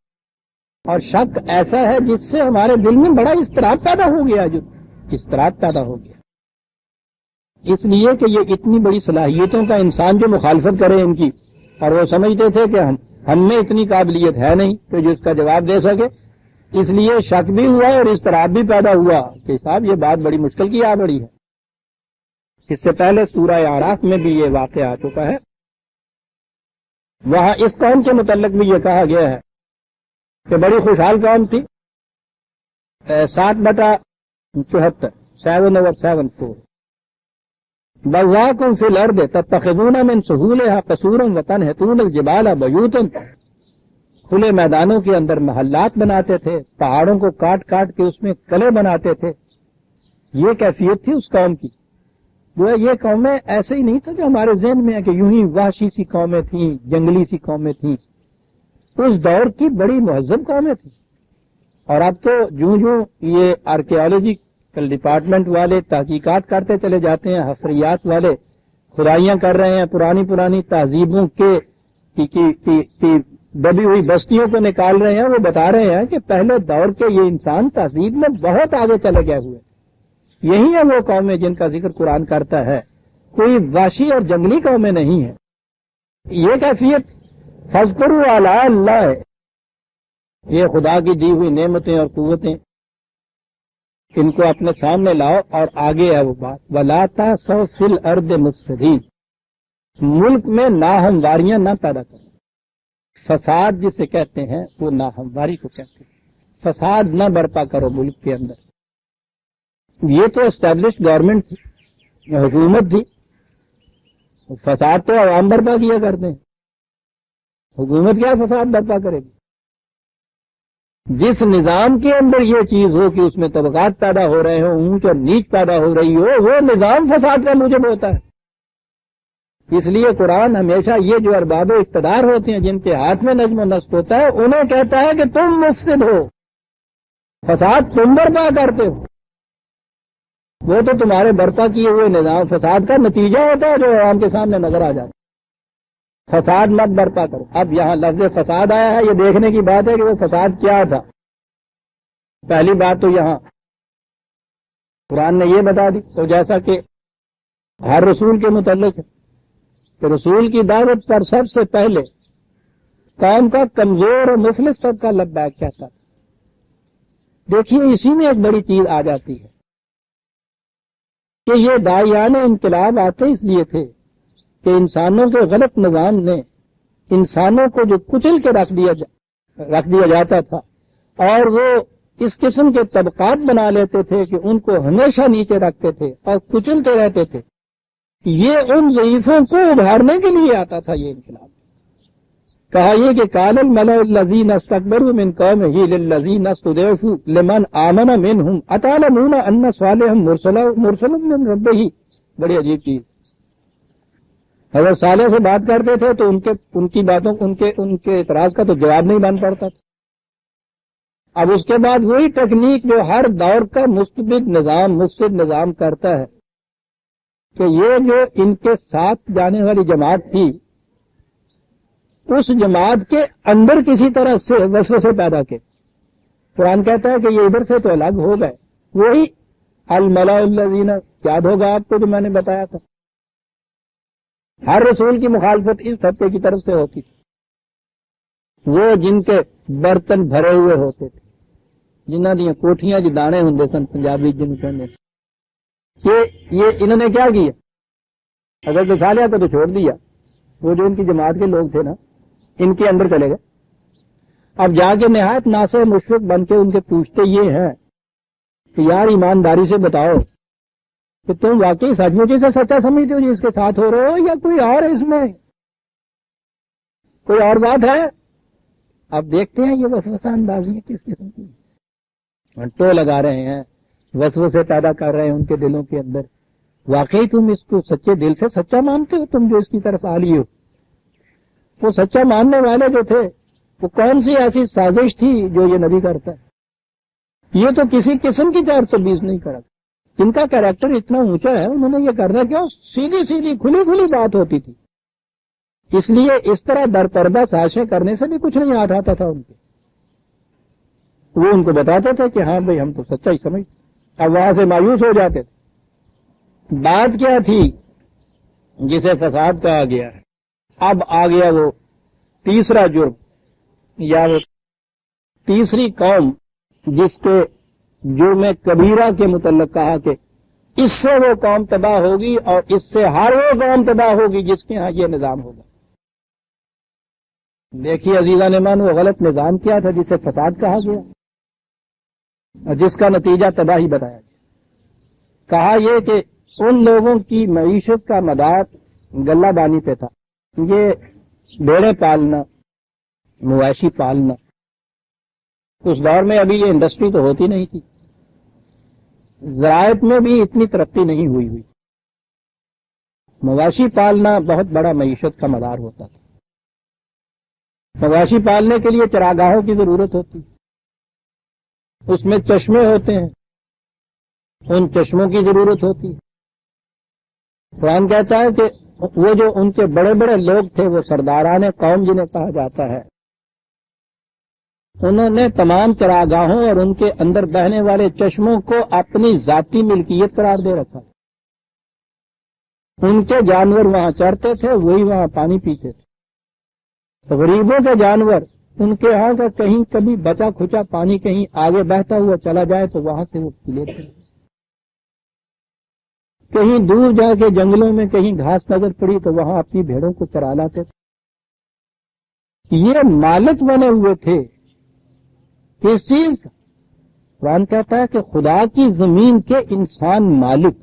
اور شک ایسا ہے جس سے ہمارے دل میں بڑا اضطراب پیدا ہو گیا، جو اضطراب پیدا ہو گیا۔ اس لیے کہ یہ اتنی بڑی صلاحیتوں کا انسان جو مخالفت کرے ان کی، اور وہ سمجھتے تھے کہ ہم میں اتنی قابلیت ہے نہیں کہ جو اس کا جواب دے سکے، اس لیے شک بھی ہوا اور اضطراب بھی پیدا ہوا کہ صاحب یہ بات بڑی مشکل کی آ بڑی ہے۔ اس سے پہلے سورہ اعراف میں بھی یہ واقعہ آ چکا ہے، وہاں اس قوم کے متعلق بھی یہ کہا گیا ہے کہ بڑی خوشحال قوم تھی، 7/74 7/74 بَوَّاكُمْ فِي الْأَرْضِ تَتَّخِذُونَ مِنْ سُهُولِهَا قَصُورًا وَتَنْحِتُونَ الْجِبَالَ بُيُوتًا، کھلے میدانوں کے اندر محلات بناتے تھے، پہاڑوں کو کاٹ کاٹ کے اس میں قلعے بناتے تھے۔ یہ کیفیت تھی اس قوم کی۔ وہ یہ قومیں ایسے ہی نہیں تھا جو ہمارے ذہن میں ہے کہ یوں ہی وحشی سی قومیں تھیں، جنگلی سی قومیں تھیں، اس دور کی بڑی مہذب قومیں تھیں۔ اور اب تو جوں یہ آرکیالوجیکل ڈپارٹمنٹ والے تحقیقات کرتے چلے جاتے ہیں، حفریات والے کھدائیاں کر رہے ہیں، پرانی تہذیبوں کی دبی ہوئی بستیوں کو نکال رہے ہیں، وہ بتا رہے ہیں کہ پہلے دور کے یہ انسان تہذیب میں بہت آگے چلے گئے ہوئے۔ یہی ہے وہ قومیں جن کا ذکر قرآن کرتا ہے، کوئی وحشی اور جنگلی قومیں نہیں ہیں۔ یہ کیفیت فاذکروا آلاء اللہ ہے، یہ خدا کی دی ہوئی نعمتیں اور قوتیں، ان کو اپنے سامنے لاؤ۔ اور آگے ہے وہ بات، وَلَا تَعْثَوْا فِي الْأَرْضِ مُفْسِدِينَ، ملک میں ناہمواریاں نہ پیدا کرو۔ فساد جسے کہتے ہیں وہ ناہمواری کو کہتے ہیں، فساد نہ برپا کرو ملک کے اندر۔ یہ تو اسٹیبلشڈ گورنمنٹ تھی، حکومت تھی، فساد تو عوام برپا کیا کرتے ہیں، حکومت کیا فساد برپا کرے گی؟ جس نظام کے اندر یہ چیز ہو کہ اس میں طبقات پیدا ہو رہے ہوں، اونچ اور نیچ پیدا ہو رہی ہو، وہ نظام فساد کا موجب ہوتا ہے۔ اس لیے قرآن ہمیشہ یہ جو ارباب اقتدار ہوتے ہیں، جن کے ہاتھ میں نظم و نسق ہوتا ہے، انہیں کہتا ہے کہ تم مفسد ہو، فساد تم برپا کرتے ہو۔ وہ تو تمہارے برپا کیے ہوئے نظام فساد کا نتیجہ ہوتا ہے جو عوام کے سامنے نظر آ جاتا ہے۔ فساد مت برپا کرو۔ اب یہاں لفظ فساد آیا ہے، یہ دیکھنے کی بات ہے کہ وہ فساد کیا تھا۔ پہلی بات تو یہاں قرآن نے یہ بتا دی، تو جیسا کہ ہر رسول کے متعلق ہے کہ رسول کی دعوت پر سب سے پہلے قوم کا کمزور اور مفلس طبقہ لبیک کہتا تھا۔ دیکھیے اسی میں ایک بڑی چیز آ جاتی ہے کہ یہ داعیان انقلاب آتے اس لیے تھے کہ انسانوں کے غلط نظام نے انسانوں کو جو کچل کے رکھ دیا جاتا تھا، اور وہ اس قسم کے طبقات بنا لیتے تھے کہ ان کو ہمیشہ نیچے رکھتے تھے اور کچلتے رہتے تھے۔ یہ ان ضعیفوں کو ابھارنے کے لیے آتا تھا یہ انقلاب۔ کہا یہ کہ قال الملأ الذین استکبروا من قومہ للذین استضعفوا لمن آمن منہم اتعلمون ان صالحا مرسل من ربہ۔ بڑی عجیب چیز، اگر صالح سے بات کرتے تھے تو ان کی باتوں ان کے اعتراض کا تو جواب نہیں بن پڑتا تھا۔ اب اس کے بعد وہی ٹیکنیک جو ہر دور کا مفسد نظام کرتا ہے کہ یہ جو ان کے ساتھ جانے والی جماعت تھی، اس جماعت کے اندر کسی طرح سے وسوسے پیدا کے۔ قرآن کہتا ہے کہ یہ ادھر سے تو الگ ہو گئے، وہی الملأ الذین، یاد ہوگا آپ کو جو میں نے بتایا تھا، ہر رسول کی مخالفت اس طبقے کی طرف سے ہوتی تھی، وہ جن کے برتن بھرے ہوئے ہوتے تھے، جنہاں دیا کوٹھیاں جی دانے ہوں سن، پنجابی جن کہنے یہ انہوں نے کیا کیا؟ اگر صالحہ کو تو چھوڑ دیا، وہ جو ان کی جماعت کے لوگ تھے نا، ان کے اندر چلے گئے۔ اب جا کے نہایت ناصح مشفق بن کے ان کے پوچھتے یہ ہیں کہ یار ایمانداری سے بتاؤ کہ تم واقعی سچ مچ سے سچا سمجھتے ہو جی اس کے ساتھ ہو رہے ہو، یا کوئی اور ہے اس میں، کوئی اور بات ہے؟ اب دیکھتے ہیں یہ وسوسہ اندازی کس قسم کی، گھنٹوں لگا رہے ہیں، وسوسے پیدا کر رہے ہیں ان کے دلوں کے اندر۔ واقعی تم اس کو سچے دل سے سچا مانتے ہو؟ تم جو اس کی طرف آ لی ہو، وہ سچا ماننے والے جو تھے وہ کون سی ایسی سازش تھی جو یہ نبی کرتا ہے؟ یہ تو کسی قسم کی 420 نہیں کرا، جن کا کیریکٹر اتنا اونچا ہے انہوں نے یہ کرنا کیوں؟ سیدھی کھلی بات ہوتی تھی۔ اس لیے اس طرح درپردہ سازشیں کرنے سے بھی کچھ نہیں یاد آتا تھا ان کے۔ وہ ان کو بتاتے تھے کہ ہاں بھائی ہم تو سچا ہی سمجھتے، اب وہاں سے مایوس ہو جاتے تھے۔ بات کیا تھی جسے فساد کہا گیا ہے؟ اب آ گیا وہ تیسرا جرم یا وہ تیسری قوم جس کے جرم کبیرہ کے متعلق کہا کہ اس سے وہ قوم تباہ ہوگی اور اس سے ہر وہ قوم تباہ ہوگی جس کے ہاں یہ نظام ہوگا۔ دیکھیے عزیزان ایمان، وہ غلط نظام کیا تھا جسے فساد کہا گیا اور جس کا نتیجہ تباہی بتایا گیا۔ کہا یہ کہ ان لوگوں کی معیشت کا مدار غلہ بانی پہ تھا، یہ بھیڑیں پالنا، مویشی پالنا۔ اس دور میں ابھی یہ انڈسٹری تو ہوتی نہیں تھی، زراعت میں بھی اتنی ترقی نہیں ہوئی۔ مویشی پالنا بہت بڑا معیشت کا مدار ہوتا تھا۔ مویشی پالنے کے لیے چراگاہوں کی ضرورت ہوتی، اس میں چشمے ہوتے ہیں، ان چشموں کی ضرورت ہوتی۔ قرآن کہتا ہے کہ وہ جو ان کے بڑے بڑے لوگ تھے، وہ سرداران قوم جنہیں کہا جاتا ہے، انہوں نے تمام چراگاہوں اور ان کے اندر بہنے والے چشموں کو اپنی ذاتی ملکیت قرار دے رکھا۔ ان کے جانور وہاں چرتے تھے، وہی وہاں پانی پیتے تھے۔ غریبوں کے جانور، ان کے ہاں کا کہیں کبھی بچا کھچا پانی کہیں آگے بہتا ہوا چلا جائے تو وہاں سے وہ پی لیتے تھے۔ کہیں دور جا کے جنگلوں میں کہیں گھاس نظر پڑی تو وہاں اپنی بھیڑوں کو چرا لاتے تھے۔ یہ مالک بنے ہوئے تھے کس چیز کا؟ قرآن کہتا ہے کہ خدا کی زمین کے انسان مالک۔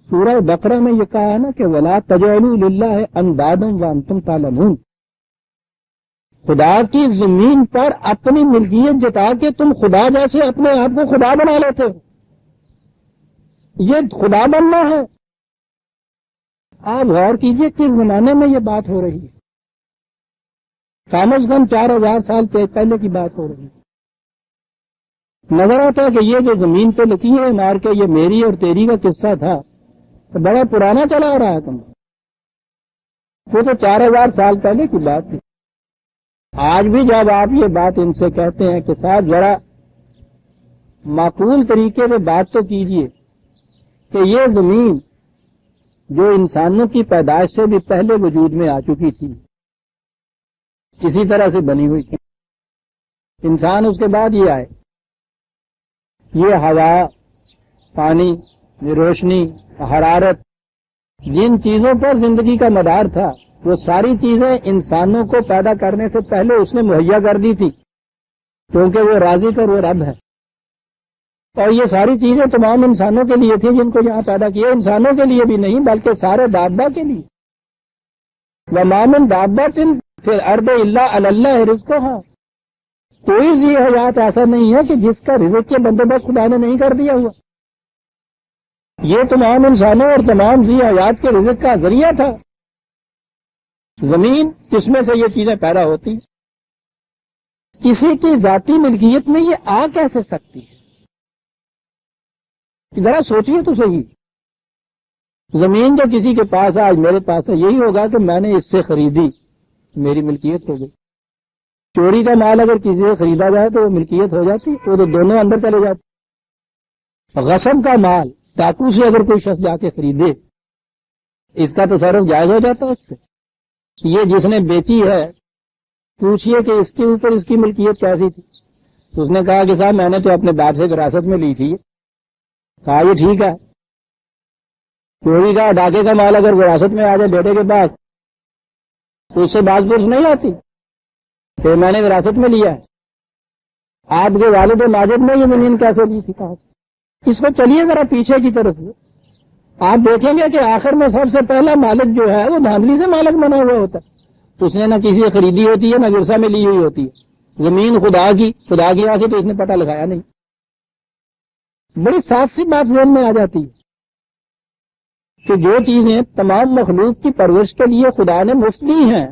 سورہ بقرہ میں یہ کہا ہے نا کہ وَلَا تَجْعَلُوا لِلَّهِ أَنْدَادًا وَأَنْتُمْ تَعْلَمُونَ، خدا کی زمین پر اپنی ملکیت جتا کے تم خدا جیسے اپنے آپ کو خدا بنا لیتے ہو۔ یہ خدا بننا ہے؟ آپ غور کیجئے کس زمانے میں یہ بات ہو رہی ہے۔ کم از کم 4000 سال پہلے کی بات ہو رہی ہے۔ نظر آتا ہے کہ یہ جو زمین پہ لکیریں مار کے یہ میری اور تیری کا قصہ تھا تو بڑا پرانا چلا آ رہا ہے تم، وہ تو 4000 سال پہلے کی بات تھی۔ آج بھی جب آپ یہ بات ان سے کہتے ہیں کہ صاحب ذرا معقول طریقے سے بات تو کیجئے کہ یہ زمین جو انسانوں کی پیدائش سے بھی پہلے وجود میں آ چکی تھی، کسی طرح سے بنی ہوئی تھی، انسان اس کے بعد یہ آئے، یہ ہوا، پانی، روشنی، حرارت، جن چیزوں پر زندگی کا مدار تھا وہ ساری چیزیں انسانوں کو پیدا کرنے سے پہلے اس نے مہیا کر دی تھی، کیونکہ وہ رازق اور وہ رب ہے۔ اور یہ ساری چیزیں تمام انسانوں کے لیے تھی جن کو یہاں پیدا کیا، انسانوں کے لیے بھی نہیں بلکہ سارے دابہ کے لیے۔ وَمَا مِن دَابَّةٍ فِي الْأَرْضِ إِلَّا عَلَى اللَّهِ رِزْقُهَا، کوئی ذی حیات ایسا نہیں ہے کہ جس کا رزق کے بندوبست خدا نے نہیں کر دیا ہوا۔ یہ تمام انسانوں اور تمام ذی حیات کے رزق کا ذریعہ تھا زمین، جس میں سے یہ چیزیں پیدا ہوتی ہیں۔ کسی کی ذاتی ملکیت میں یہ آ کیسے سکتی ہے؟ ذرا سوچئے تو صحیح۔ زمین جو کسی کے پاس ہے، آج میرے پاس ہے، یہی ہوگا کہ میں نے اس سے خریدی، میری ملکیت ہو گئی۔ چوری کا مال اگر کسی سے خریدا جائے تو وہ ملکیت ہو جاتی، وہ تو دونوں اندر چلے جاتے۔ غصب کا مال ڈاکو سے اگر کوئی شخص جا کے خریدے، اس کا تصرف جائز ہو جاتا ہے اس سے۔ یہ جس نے بیچی ہے، پوچھئے کہ اس کے اوپر اس کی ملکیت کیسی تھی؟ اس نے کہا کہ صاحب میں نے تو اپنے باپ سے وراثت میں لی تھی۔ کہا یہ ٹھیک ہے۔ چوری کا ڈاکے کا مال اگر وراثت میں آ جائے بیٹے کے پاس تو اس سے باز پرس نہیں آتی، پھر میں نے وراثت میں لیا ہے۔ آپ کے والد ماجد نے یہ زمین کیسے لی تھی؟ کہا اس کو چلیے ذرا پیچھے کی طرف، آپ دیکھیں گے کہ آخر میں سب سے پہلا مالک جو ہے وہ دھاندلی سے مالک بنا ہوا ہوتا ہے۔ اس نے نہ کسی سے خریدی ہوتی ہے، نہ ورثہ میں لی ہوئی ہوتی ہے۔ زمین خدا کی یہاں سے تو اس نے پتہ لگایا نہیں۔ بڑی صاف سی بات ذہن میں آ جاتی ہے کہ جو چیزیں تمام مخلوق کی پرورش کے لیے خدا نے مفت دی ہیں،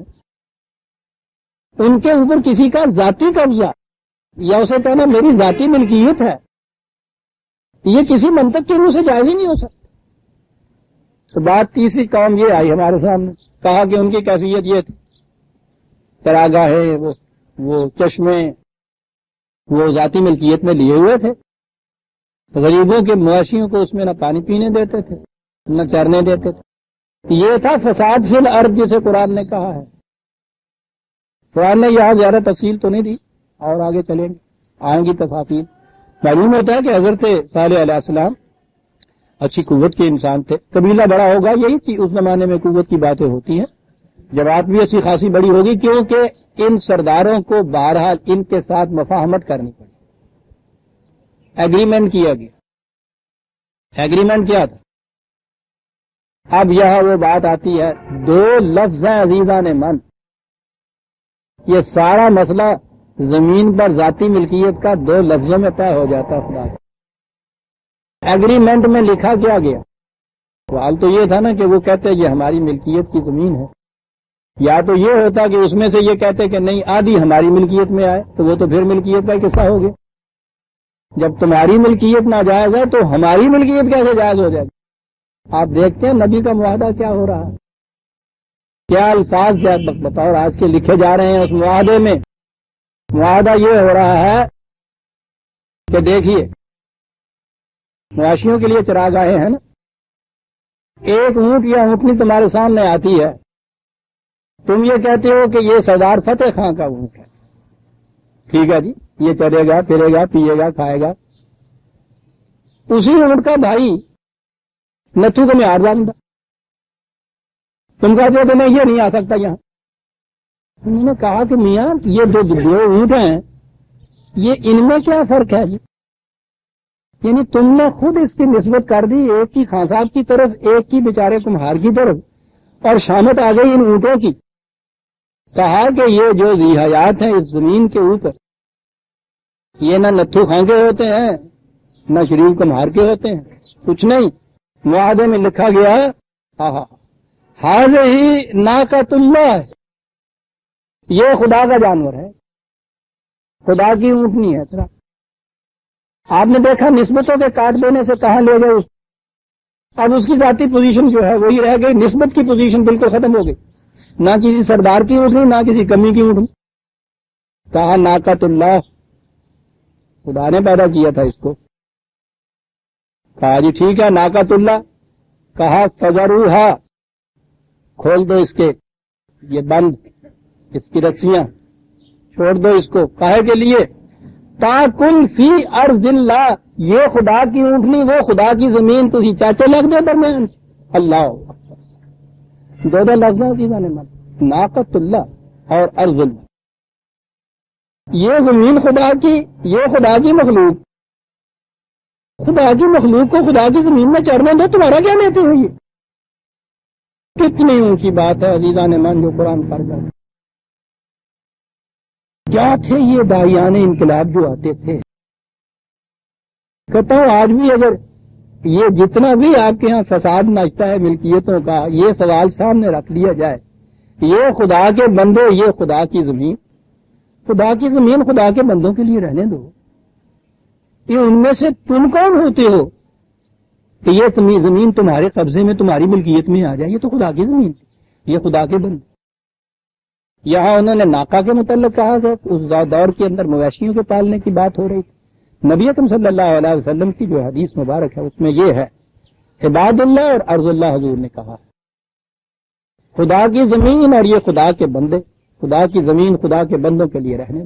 ان کے اوپر کسی کا ذاتی قبضہ یا اسے کہنا میری ذاتی ملکیت ہے، یہ کسی منطق کی روح سے جائز ہی نہیں ہو سکتا۔ تو بات تیسری قوم یہ آئی ہمارے سامنے، کہا کہ ان کی کیفیت یہ تھی، چراگاہیں، وہ چشمے وہ ذاتی ملکیت میں لیے ہوئے تھے، غریبوں کے مویشیوں کو اس میں نہ پانی پینے دیتے تھے نہ چرنے دیتے تھے. یہ تھا فساد فی الارض جسے قرآن نے کہا ہے. قرآن نے یہاں زیادہ تفصیل تو نہیں دی اور آگے چلیں گے آئیں گی تفاصیل. معلوم ہوتا ہے کہ حضرت صالح علیہ السلام اچھی قوت کے انسان تھے. قبیلہ بڑا ہوگا یہی تھی اس زمانے میں قوت کی باتیں ہوتی ہیں. جماعت بھی اچھی خاصی بڑی ہوگی کیونکہ ان سرداروں کو بہرحال ان کے ساتھ مفاہمت کرنی پڑی. ایگریمنٹ کیا گیا. ایگریمنٹ کیا تھا. اب یہاں وہ بات آتی ہے دو لفظ ہیں عزیزان من. یہ سارا مسئلہ زمین پر ذاتی ملکیت کا دو لفظوں میں طے ہو جاتا ہے. خدا ایگریمنٹ میں لکھا کیا گیا. سوال تو یہ تھا نا کہ وہ کہتے یہ ہماری ملکیت کی زمین ہے. یا تو یہ ہوتا کہ اس میں سے یہ کہتے کہ نہیں آدھی ہماری ملکیت میں آئے تو وہ تو پھر ملکیت کا قصہ ہو گیا. جب تمہاری ملکیت ناجائز ہے تو ہماری ملکیت کیسے جائز ہو جائے گی. آپ دیکھتے ہیں نبی کا معاہدہ کیا ہو رہا ہے. کیا الفاظ بطور آج کے لکھے جا رہے ہیں اس معاہدے میں. معاہدہ یہ ہو رہا ہے کہ دیکھیے مواشیوں کے لیے چراگاہیں ہیں نا. ایک اونٹ یا اونٹنی تمہارے سامنے آتی ہے. تم یہ کہتے ہو کہ یہ سردار فتح خان کا اونٹ ہے. ٹھیک ہے جی یہ چرے گا پھرے گا پیے گا کھائے گا. اسی اونٹ کا بھائی نتھو کو میں ہار جاؤں گا. تم کہتے ہو کہ میں یہ نہیں آ سکتا یہاں. انہوں نے کہا کہ میاں یہ دو اونٹ ہیں یہ ان میں کیا فرق ہے جی. یعنی تم نے خود اس کی نسبت کر دی ایک کی خان صاحب کی طرف ایک کی بیچارے کمہار کی طرف اور شامت آ گئی ان اونٹوں کی. کہا کہ یہ جو ذی حیات ہیں اس زمین کے اوپر یہ نہ نتھو خان کے ہوتے ہیں نہ شریف کمہار کے ہوتے ہیں. کچھ نہیں. معاہدے میں لکھا گیا ہذہ ناقۃ اللہ یہ خدا کا جانور ہے. خدا کی اونٹنی ہے. سر آپ نے دیکھا نسبتوں کے کاٹ دینے سے کہاں لے گئے. اب اس کی ذاتی پوزیشن جو ہے وہی رہ گئی. نسبت کی پوزیشن بالکل ختم ہو گئی. نہ کسی سردار کی اونٹنی نہ کسی کمی کی اونٹنی. کہا ناقۃ اللہ خدا نے پیدا کیا تھا اس کو. کہا جی ٹھیک ہے ناقۃ اللہ. کہا فذروھا کھول دو اس کے یہ بند اس کی رسیاں چھوڑ دو اس کو. کاہے کے لیے تاکل فی ارض اللہ یہ خدا کی اونٹنی وہ خدا کی زمین تھی چاچے لگ دو درمیان. اللہ دو لفظوں کی ناقۃ اللہ اور ارض اللہ. یہ زمین خدا کی یہ خدا کی مخلوق. خدا کی مخلوق کو خدا کی زمین میں چرنے دو. تمہارا کیا لیتے ہو. یہ کتنی اونچی بات ہے عزیزان من جو قرآن پڑھ جائے. کیا تھے یہ داعیان انقلاب جو آتے تھے. کہتا ہوں آج بھی اگر یہ جتنا بھی آپ کے ہاں فساد مچتا ہے ملکیتوں کا یہ سوال سامنے رکھ لیا جائے یہ خدا کے بندے یہ خدا کی زمین خدا کے بندوں کے لیے رہنے دو. یہ ان میں سے تم کون ہوتے ہو کہ یہ زمین تمہارے قبضے میں تمہاری ملکیت میں آ جائے. یہ تو خدا کی زمین تھی. یہ خدا کے بندے. یہاں انہوں نے ناکا کے متعلق کہا کہ اس دور کے اندر مویشیوں کے پالنے کی بات ہو رہی تھی. نبی اکرم صلی اللہ علیہ وسلم کی جو حدیث مبارک ہے اس میں یہ ہے عباد اللہ اور ارض اللہ حضور نے کہا خدا کی زمین اور یہ خدا کے بندے. خدا کی زمین خدا کے بندوں کے لیے رہنے.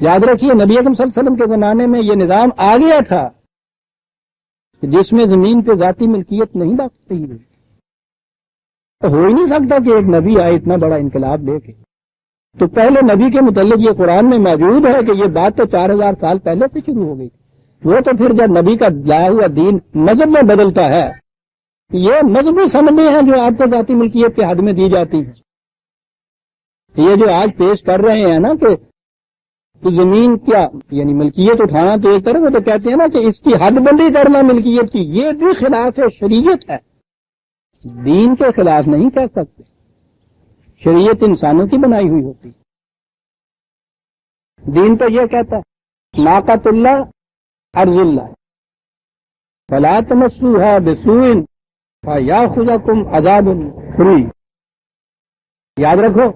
یاد رکھیے نبی اکرم صلی اللہ علیہ وسلم کے زمانے میں یہ نظام آ گیا تھا جس میں زمین پہ ذاتی ملکیت نہیں باقی رہی. ہو ہی نہیں سکتا کہ ایک نبی آئے اتنا بڑا انقلاب لے کے. تو پہلے نبی کے متعلق یہ قرآن میں موجود ہے کہ یہ بات تو 4000 سال پہلے سے شروع ہو گئی. وہ تو پھر جب نبی کا لایا ہوا دین مذہب میں بدلتا ہے یہ مذہبی سمجھیں ہیں جو آپ کو ذاتی ملکیت کے حد میں دی جاتی ہیں. یہ جو آج پیش کر رہے ہیں نا کہ زمین کیا یعنی ملکیت اٹھانا تو ایک طرف وہ تو کہتے ہیں نا کہ اس کی حد بندی کرنا ملکیت کی یہ بھی خلاف شریعت ہے. دین کے خلاف نہیں کہہ سکتے. شریعت انسانوں کی بنائی ہوئی ہوتی. دین تو یہ کہتا ہے ناقۃ اللہ ارض اللہ فلا تمسوها بسوء فیاخذکم عذاب قریب. یاد رکھو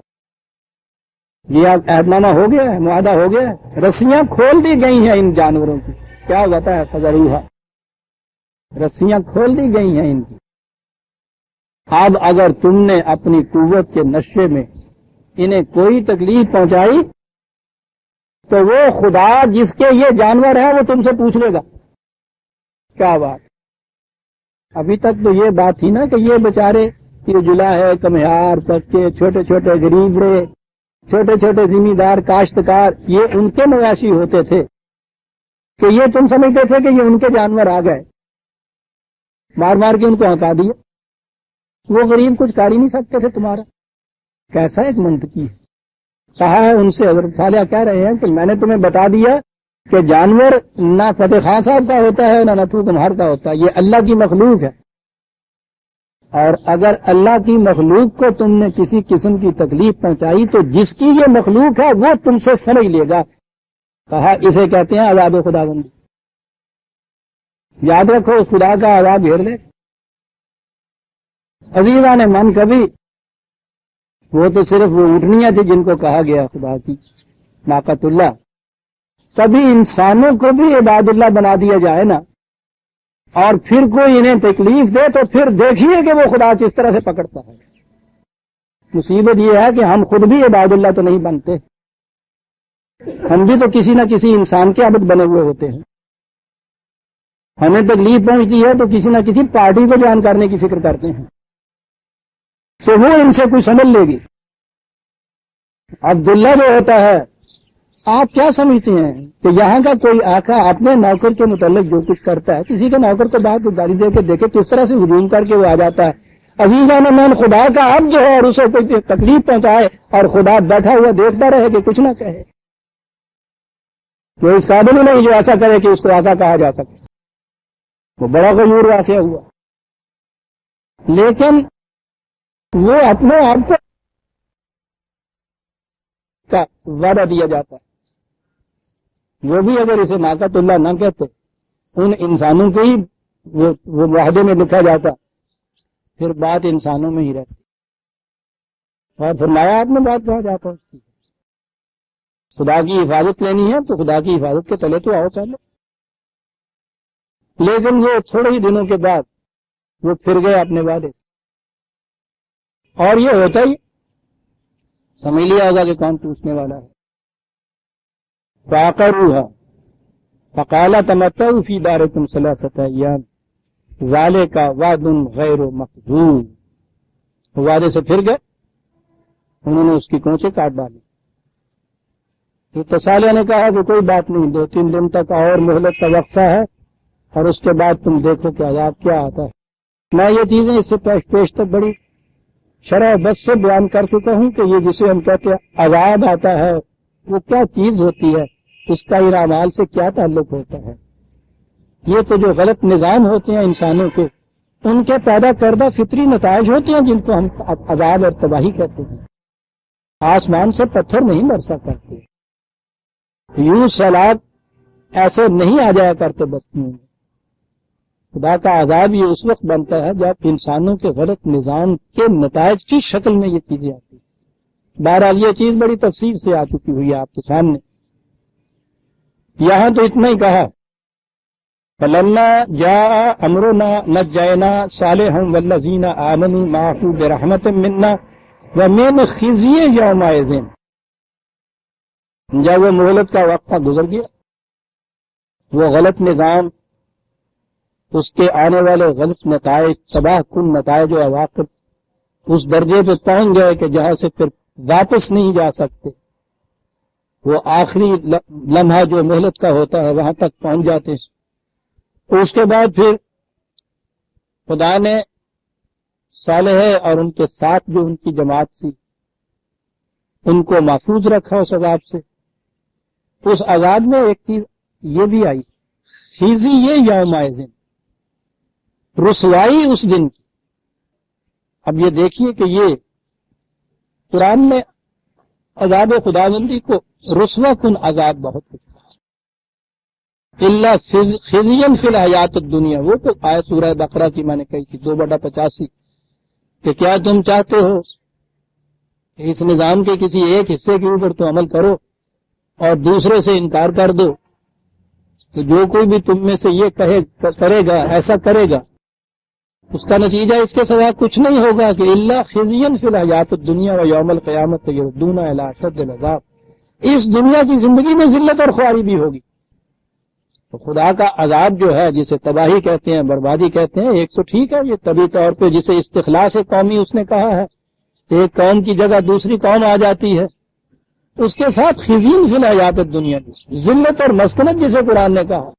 یہ اب عہد نامہ ہو گیا ہے معاہدہ ہو گیا ہے. رسیاں کھول دی گئی ہیں ان جانوروں کی کیا ہوتا ہے فضروہا، رسیاں کھول دی گئی ہیں ان کی۔ اب اگر تم نے اپنی قوت کے نشے میں انہیں کوئی تکلیف پہنچائی تو وہ خدا جس کے یہ جانور ہیں وہ تم سے پوچھ لے گا۔ کیا بات، ابھی تک تو یہ بات تھی نا کہ یہ بیچارے یہ جلا ہے، کمہار، پکے، چھوٹے چھوٹے غریب رے، چھوٹے چھوٹے ذمہ دار کاشتکار، یہ ان کے مویشی ہوتے تھے کہ یہ تم سمجھتے تھے کہ یہ ان کے جانور آ گئے، مار مار کے ان کو ہکا دیا۔ وہ غریب کچھ کر ہی نہیں سکتے تھے تمہارا۔ کیسا ایک منطقی ہے۔ کہا ہے ان سے، حضرت صالح کہہ رہے ہیں کہ میں نے تمہیں بتا دیا کہ جانور نہ فتح خان صاحب کا ہوتا ہے نہ نتھو کمہار کا ہوتا ہے، یہ اللہ کی مخلوق ہے، اور اگر اللہ کی مخلوق کو تم نے کسی قسم کی تکلیف پہنچائی تو جس کی یہ مخلوق ہے وہ تم سے سمجھ لے گا۔ کہا اسے کہتے ہیں عذاب خدا بندی۔ یاد رکھو اس خدا کا عذاب گھیر لے۔ عزیزان من، کبھی وہ تو صرف وہ اونٹنیاں تھی جن کو کہا گیا خدا کی ناقۃ اللہ، کبھی انسانوں کو بھی عباد اللہ بنا دیا جائے نا، اور پھر کوئی انہیں تکلیف دے تو پھر دیکھیے کہ وہ خدا کس طرح سے پکڑتا ہے۔ مصیبت یہ ہے کہ ہم خود بھی عباد اللہ تو نہیں بنتے، ہم بھی تو کسی نہ کسی انسان کے عبد بنے ہوئے ہوتے ہیں۔ ہمیں تکلیف پہنچتی ہے تو کسی نہ کسی پارٹی کو جوائن کرنے کی فکر کرتے ہیں تو وہ ان سے کوئی سمجھ لے گی۔ عبداللہ جو ہوتا ہے، آپ کیا سمجھتے ہیں کہ یہاں کا کوئی آقا اپنے نوکر کے متعلق جو کچھ کرتا ہے، کسی کے نوکر کو بات گالی دے کے دیکھے کس طرح سے ہجوم کر کے وہ آ جاتا ہے۔ عزیزان من، خدا کا اب جو ہے اور اسے کوئی تکلیف پہنچائے اور خدا بیٹھا ہوا دیکھتا رہے کہ کچھ نہ کہے، وہ اس قابل ہی نہیں جو ایسا کرے کہ اس کو آقا کہا جا سکے۔ وہ بڑا غیور واقعہ ہوا، لیکن وہ اپنے آپ کو کا وعدہ دیا جاتا ہے۔ وہ بھی اگر اسے ناقۃ اللہ نہ کہتے، ان انسانوں کے ہی وہ معاہدے میں لکھا جاتا، پھر بات انسانوں میں ہی رہتی۔ اور فرمایا آپ نے بات کہا جاتا اس کی، خدا کی حفاظت لینی ہے تو خدا کی حفاظت کے تلے تو آؤ پہلے۔ لیکن وہ تھوڑے ہی دنوں کے بعد وہ پھر گئے اپنے وعدے سے، اور یہ ہوتا ہی سمجھ لیا ہوگا کہ کون پوچھنے والا ہے۔ فَعَقَرُوهَا فَقَالَ تَمَتَّعُوا فِي دَارِكُمْ ثَلَاثَةَ أَيَّامٍ ذَلِكَ وَعْدٌ غَيْرُ مَكْذُوبٍ۔ وعدے سے پھر گئے، انہوں نے اس کی کونچے کاٹ ڈالی۔ تو صالح نے کہا کہ کوئی بات نہیں، 2-3 دن تک اور مہلت کا وقفہ ہے، اور اس کے بعد تم دیکھو کہ عذاب کیا آتا ہے۔ میں یہ چیزیں اس سے پیش تک بڑی شرح بس سے بیان کر چکا ہوں کہ یہ جسے ہم کہتے ہیں عذاب آتا ہے وہ کیا چیز ہوتی ہے، اس کا اعمال سے کیا تعلق ہوتا ہے۔ یہ تو جو غلط نظام ہوتے ہیں انسانوں کے، ان کے پیدا کردہ فطری نتائج ہوتے ہیں جن کو ہم عذاب اور تباہی کہتے ہیں۔ آسمان سے پتھر نہیں برسا کرتے، یوں سیلاب ایسے نہیں آ جایا کرتے بستیوں میں۔ خدا کا عذاب یہ اس وقت بنتا ہے جب انسانوں کے غلط نظام کے نتائج کی شکل میں یہ چیزیں آتی ہیں۔ بہرحال یہ چیز بڑی تفصیل سے آ چکی ہوئی ہے آپ کے سامنے، یہاں تو اتنا ہی کہا فَلَمَّا جَاءَ أَمْرُنَا نَجَّيْنَا صَالِحًا وَالَّذِينَ آمَنُوا مَعَهُ بِرَحْمَةٍ مِنَّا وَمِنْ خِزْيِ يَوْمَئِذٍ۔ جب وہ مہلت کا وقفہ گزر گیا، وہ غلط نظام، اس کے آنے والے غلط نتائج، تباہ کن نتائج و عواقب اس درجے پہ پہنچ گئے کہ جہاں سے پھر واپس نہیں جا سکتے۔ وہ آخری لمحہ جو مہلت کا ہوتا ہے وہاں تک پہنچ جاتے ہیں۔ اس کے بعد پھر خدا نے صالح اور ان کے ساتھ جو ان کی جماعت تھی ان کو محفوظ رکھا اس عذاب سے۔ اس عذاب میں ایک چیز یہ بھی آئی، خزی یومئذ، رسوائی اس دن کی۔ اب یہ دیکھیے کہ یہ قرآن نے عذاب خداوندی کو رسوا کن عذاب بہت کچھ کہا۔ اللہ خزین فی الحیات الدنیا، وہ تو آیت سورہ بقرہ کی میں نے کہی تھی 2/85، کہ کیا تم چاہتے ہو اس نظام کے کسی ایک حصے کے اوپر تو عمل کرو اور دوسرے سے انکار کر دو، تو جو کوئی بھی تم میں سے یہ کرے گا، ایسا کرے گا، اس کا نتیجہ اس کے سوا کچھ نہیں ہوگا کہ اللہ خزین فی الحیات الدنیا و یوم القیامت یردون الی اشد العذاب، اس دنیا کی زندگی میں ذلت اور خواری بھی ہوگی۔ تو خدا کا عذاب جو ہے، جسے تباہی کہتے ہیں، بربادی کہتے ہیں، ایک تو ٹھیک ہے، یہ طبی طور پہ جسے استخلاص قومی اس نے کہا ہے، ایک قوم کی جگہ دوسری قوم آ جاتی ہے، اس کے ساتھ خزین فی الحیات الدنیا، ذلت اور مسکنت جسے قرآن نے کہا،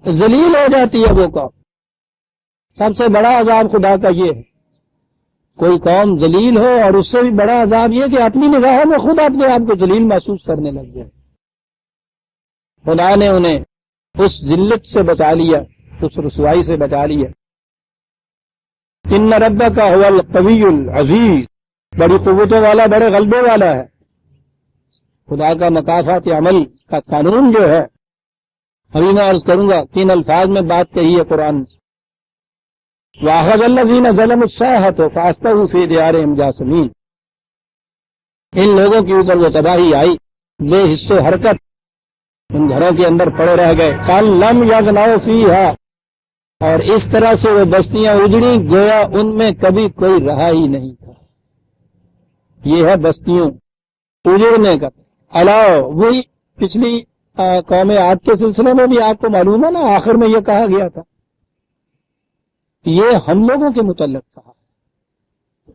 ذلیل ہو جاتی ہے وہ قوم۔ سب سے بڑا عذاب خدا کا یہ ہے، کوئی قوم ذلیل ہو، اور اس سے بھی بڑا عذاب یہ کہ اپنی نگاہوں میں خود اپنے آپ کو ذلیل محسوس کرنے لگ جائے۔ خدا نے انہیں اس ذلت سے بچا لیا، اس رسوائی سے بچا لیا۔ ان ربک هو القوی العزیز، بڑی قوتوں والا، بڑے غلبے والا ہے۔ خدا کا مکافات عمل کا قانون جو ہے، ابھی میں عرض کروں گا، 3 الفاظ میں بات کہی ہے قرآن نے۔ وَأَخَذَ الَّذِينَ ظَلَمُوا الصَّيْحَةُ فَأَصْبَحُوا فِي دِيَارِهِمْ جَاثِمِينَ، ان لوگوں کے اوپر وہ تباہی آئی، بے حص و حرکت، ان گھروں کے اندر پڑے رہ گئے۔ کَلَّمْ يَغْنَوْا فِيهَا، اور اس طرح سے وہ بستیاں اجڑی گویا ان میں کبھی کوئی رہا ہی نہیں تھا۔ یہ ہے بستیوں اجڑنے کا علاوہ۔ وہی پچھلی قوم عاد کے سلسلے میں بھی آپ کو معلوم ہے نا، آخر میں یہ کہا گیا تھا، یہ ہم لوگوں کے متعلق کہا،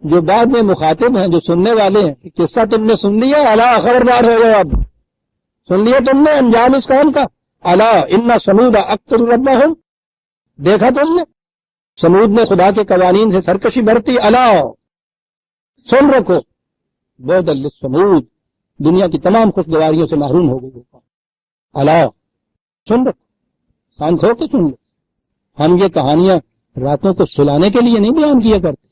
جو بعد میں مخاطب ہیں، جو سننے والے ہیں، کہ قصہ تم نے سن لیا، الا خبردار ہو گئے، اب سن لیا تم نے انجام اس قوم کا، الا ان ثمود اکثر ربهم، دیکھا تم نے سمود نے خدا کے قوانین سے سرکشی برتی، الا سن رکھو، بعدا للثمود، دنیا کی تمام خوشگواریوں سے محروم ہو گئی، الا سن رکھو، کان کھول کے سن لو۔ ہم یہ کہانیاں راتوں کو سلانے کے لیے نہیں بیان کیا کرتے،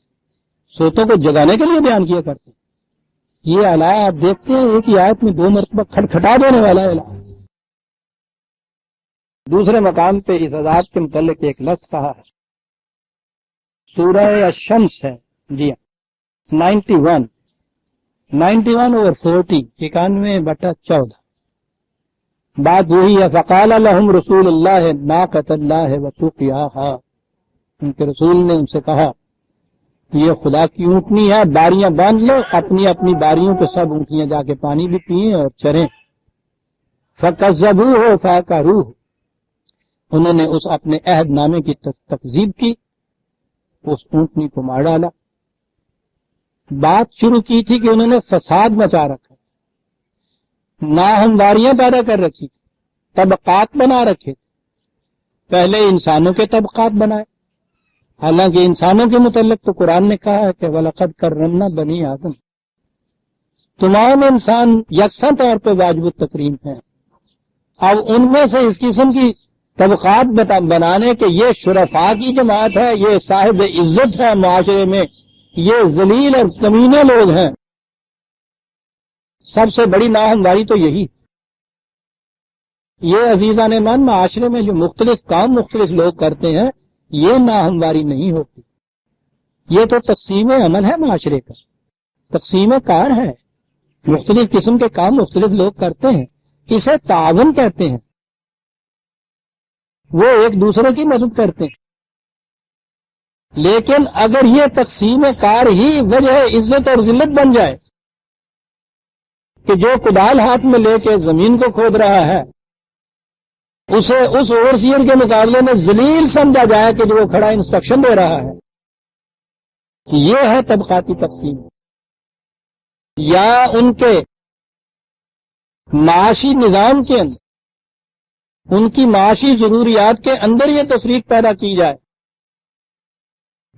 سوتوں کو جگانے کے لیے بیان کیا کرتے۔ یہ الا آپ دیکھتے ہیں ایک ہی آیت میں 2 مرتبہ کھٹکھٹا دینے والا الا۔ دوسرے مقام پہ اس عذاب کے متعلق ایک لفظ کہا ہے، سورہ الشمس ہے، جی 91/40، 91/14، بات وہی ہے۔ فقال لهم رسول اللہ ناقۃ اللہ وسقیاها، ان کے رسول نے ان سے کہا یہ خدا کی اونٹنی ہے، باریاں باندھ لو، اپنی اپنی باریوں پہ سب اونٹنیاں جا کے پانی بھی پئیں اور چریں۔ فکذبوہ فعقروہ، انہوں نے اس اپنے عہد نامے کی تکذیب کی، اس اونٹنی کو مار ڈالا۔ بات شروع کی تھی کہ انہوں نے فساد مچا رکھا، ناہمواریاں پیدا کر رکھی تھی، طبقات بنا رکھے تھے، پہلے انسانوں کے طبقات بنائے، حالانکہ انسانوں کے متعلق تو قرآن نے کہا ہے کہ وَلَقَدْ كَرَّمْنَا بَنِي آدم، تمام انسان یکساں طور پہ واجب التکریم ہیں۔ اب ان میں سے اس قسم کی طبقات بنانے کے یہ شرفاء کی جماعت ہے، یہ صاحب عزت ہے معاشرے میں، یہ ذلیل اور کمینے لوگ ہیں، سب سے بڑی ناہمواری تو یہی۔ یہ عزیزان من معاشرے میں جو مختلف کام مختلف لوگ کرتے ہیں، یہ ناہمواری نہیں ہوتی، یہ تو تقسیم عمل ہے معاشرے کا، تقسیم کار ہے، مختلف قسم کے کام مختلف لوگ کرتے ہیں، اسے تعاون کہتے ہیں، وہ ایک دوسرے کی مدد کرتے ہیں۔ لیکن اگر یہ تقسیم کار ہی وجہ عزت اور ذلت بن جائے کہ جو کدال ہاتھ میں لے کے زمین کو کھود رہا ہے اسے اس اوورسیئر کے مقابلے میں ذلیل سمجھا جائے کہ جو وہ کھڑا انسٹرکشن دے رہا ہے، یہ ہے طبقاتی تقسیم۔ یا ان کے معاشی نظام کے اندر، ان کی معاشی ضروریات کے اندر یہ تفریق پیدا کی جائے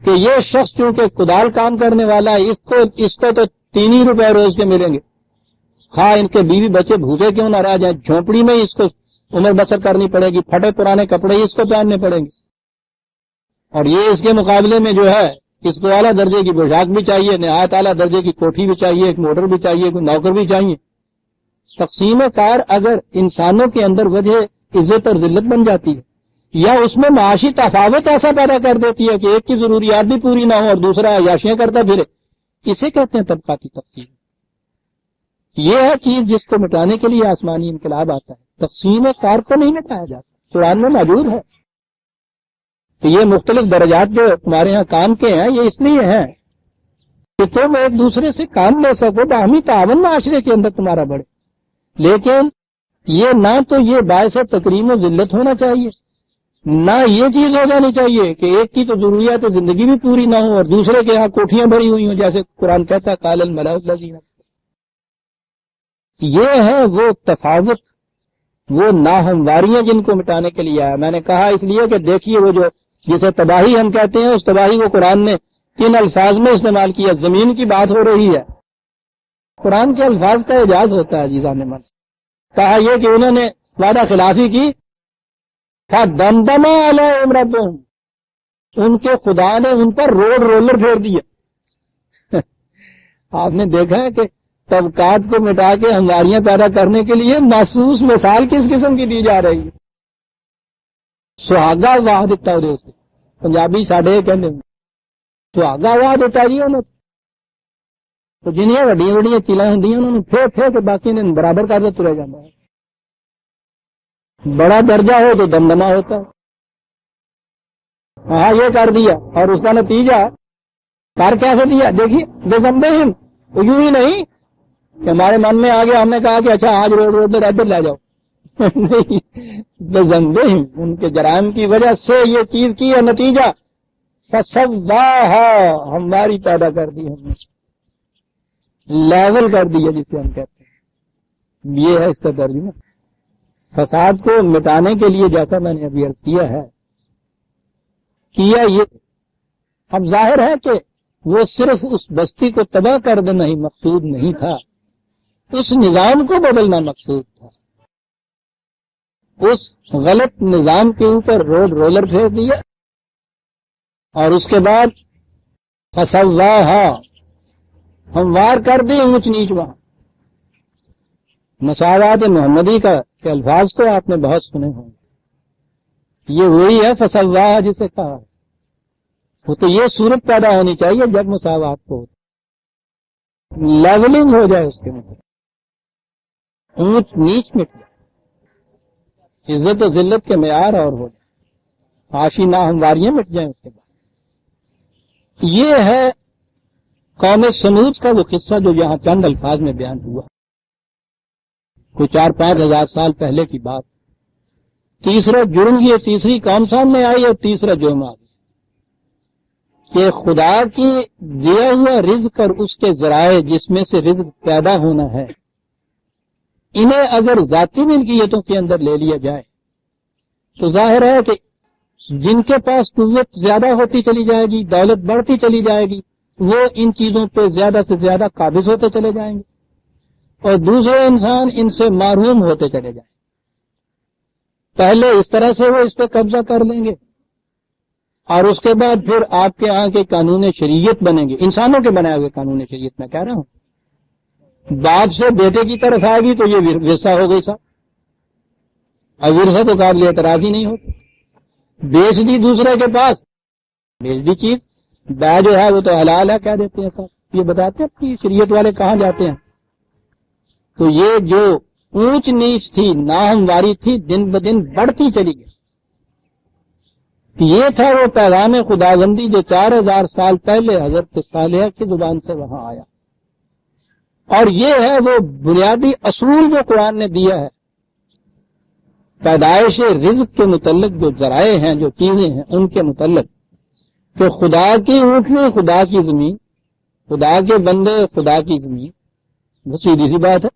کہ یہ شخص چونکہ کدال کام کرنے والا ہے، اس کو تو 3 ہی روپے روز کے ملیں گے، خواہ ان کے بیوی بچے بھوکے کیوں نہ رہ جائیں، جھونپڑی میں اس کو عمر بسر کرنی پڑے گی، پھٹے پرانے کپڑے اس کو پہننے پڑیں گے، اور یہ اس کے مقابلے میں جو ہے اس کو اعلیٰ درجے کی پوشاک بھی چاہیے، نہایت اعلیٰ درجے کی کوٹھی بھی چاہیے، ایک موٹر بھی چاہیے، کوئی نوکر بھی چاہیے۔ تقسیم کار اگر انسانوں کے اندر وجہ عزت اور ذلت بن جاتی ہے، یا اس میں معاشی تفاوت ایسا پیدا کر دیتی ہے کہ ایک کی ضروریات بھی پوری نہ ہو اور دوسرا عیاشیاں کرتا پھرے، اسے کہتے ہیں طبقاتی تقسیم۔ یہ ہے چیز جس کو مٹانے کے لیے آسمانی انقلاب آتا ہے۔ تقسیم کار کو نہیں مٹایا جاتا، قرآن میں موجود ہے کہ یہ مختلف درجات جو تمہارے ہاں کام کے ہیں یہ اس لیے ہیں کہ تم ایک دوسرے سے کام لے سکو، باہمی تعاون معاشرے کے اندر تمہارا بڑھے، لیکن یہ نہ تو یہ باعث تکریم و ذلت ہونا چاہیے، نہ یہ چیز ہو جانی چاہیے کہ ایک کی تو ضروریات زندگی بھی پوری نہ ہو اور دوسرے کے ہاں کوٹھیاں بھری ہوئی ہوں، جیسے قرآن کہتا ہے قال الملأ الذین۔ یہ ہے وہ تفاوت، وہ ناہمواریاں جن کو مٹانے کے لیے آیا۔ میں نے کہا اس لیے کہ دیکھیے وہ جو جسے تباہی ہم کہتے ہیں، اس تباہی کو قرآن نے کن الفاظ میں استعمال کیا۔ زمین کی بات ہو رہی ہے، قرآن کے الفاظ کا اعجاز ہوتا ہے عزیزان من۔ کہا یہ کہ انہوں نے وعدہ خلافی کی، فَدَمْدَمَ عَلَيْهِمْ رَبُّهُمْ، ان کے خدا نے ان پر روڈ رولر پھیر دیا۔ آپ نے دیکھا ہے کہ طبقات کو مٹا کے ہمواریاں پیدا کرنے کے لیے محسوس مثال کس قسم کی دی جا رہی ہے۔ سہاگا واہ دتا ہو، پنجابی ساڈے کہندے سہاگا واہ دتا جی انہوں تو جنیاں وڈیاں وڈیاں چیلاں ہوندیاں انہوں نے پھیر پھیر کے باقی نے برابر کر ترے جانا ہے۔ بڑا درجہ ہو تو دمدمہ ہوتا ہے، ہاں یہ کر دیا، اور اس کا نتیجہ کر کیسے دیا؟ دیکھیے بزمبہم، یوں ہی نہیں کہ ہمارے من میں آ گیا، ہم نے کہا کہ اچھا آج روڈ پر ادھر لے جاؤ، نہیں، بزمبہم، ان کے جرائم کی وجہ سے یہ چیز کی ہے، نتیجہ فسواہا، ہماری پیدا کر دی، ہم نے لیول کر دیا جسے ہم کہتے ہیں۔ یہ ہے اس کا ترجمہ۔ فساد کو مٹانے کے لیے جیسا میں نے ابھی عرض کیا ہے، کیا یہ اب ظاہر ہے کہ وہ صرف اس بستی کو تباہ کر دینا ہی مقصود نہیں تھا، اس نظام کو بدلنا مقصود تھا۔ اس غلط نظام کے اوپر روڈ رولر پھیر دیا، اور اس کے بعد فسواہا، ہموار کر دی اونچ نیچ وہاں۔ مساوات محمدی کا کے الفاظ تو آپ نے بہت سنے ہوں گے، یہ وہی ہے فسواہا جسے کہا ہے۔ وہ تو یہ صورت پیدا ہونی چاہیے جب مساوات کو لیولنگ ہو جائے، اس کے مطلب اونچ نیچ مٹ جائے، عزت و ذلت کے معیار اور ہو جائے، عاشی ناہمواریاں مٹ جائیں اس کے بعد۔ یہ ہے قوم سمود کا وہ قصہ جو یہاں چند الفاظ میں بیان ہوا، کوئی 4-5 ہزار سال پہلے کی بات۔ تیسرا جرم یہ تیسری قوم سامنے آئی، اور تیسرا جرم آ گیا کہ خدا کی دیا ہوا رزق اور اس کے ذرائع جس میں سے رزق پیدا ہونا ہے، انہیں اگر ذاتی ملکیتوں کے اندر لے لیا جائے تو ظاہر ہے کہ جن کے پاس قوت زیادہ ہوتی چلی جائے گی، دولت بڑھتی چلی جائے گی، وہ ان چیزوں پہ زیادہ سے زیادہ قابض ہوتے چلے جائیں گے، اور دوسرے انسان ان سے محروم ہوتے چلے جائیں۔ پہلے اس طرح سے وہ اس پہ قبضہ کر لیں گے، اور اس کے بعد پھر آپ کے یہاں کے قانون شریعت بنیں گے، انسانوں کے بنائے ہوئے قانون شریعت میں کہہ رہا ہوں۔ باپ سے بیٹے کی طرف آئے گی تو یہ ورثہ ہو گئی صاحب، اور ورثہ تو قابل اعتراض ہی نہیں ہوتا۔ بیچ دی دوسرے کے پاس، بیچ دی چیز، بے جو ہے وہ تو حلال ہے کہہ دیتے ہیں صاحب، یہ بتاتے ہیں کہ شریعت والے کہاں جاتے ہیں۔ تو یہ جو اونچ نیچ تھی، ناہمواری تھی، دن بدن بڑھتی چلی گئی۔ یہ تھا وہ پیغام خداوندی جو 4000 سال پہلے حضرت صالح کی زبان سے وہاں آیا، اور یہ ہے وہ بنیادی اصول جو قرآن نے دیا ہے پیدائش رزق کے متعلق، جو ذرائع ہیں، جو چیزیں ہیں ان کے متعلق، کہ خدا کی اونٹنی خدا کی زمین، خدا کے بندے خدا کی زمین، وہ سیدھی سی بات ہے،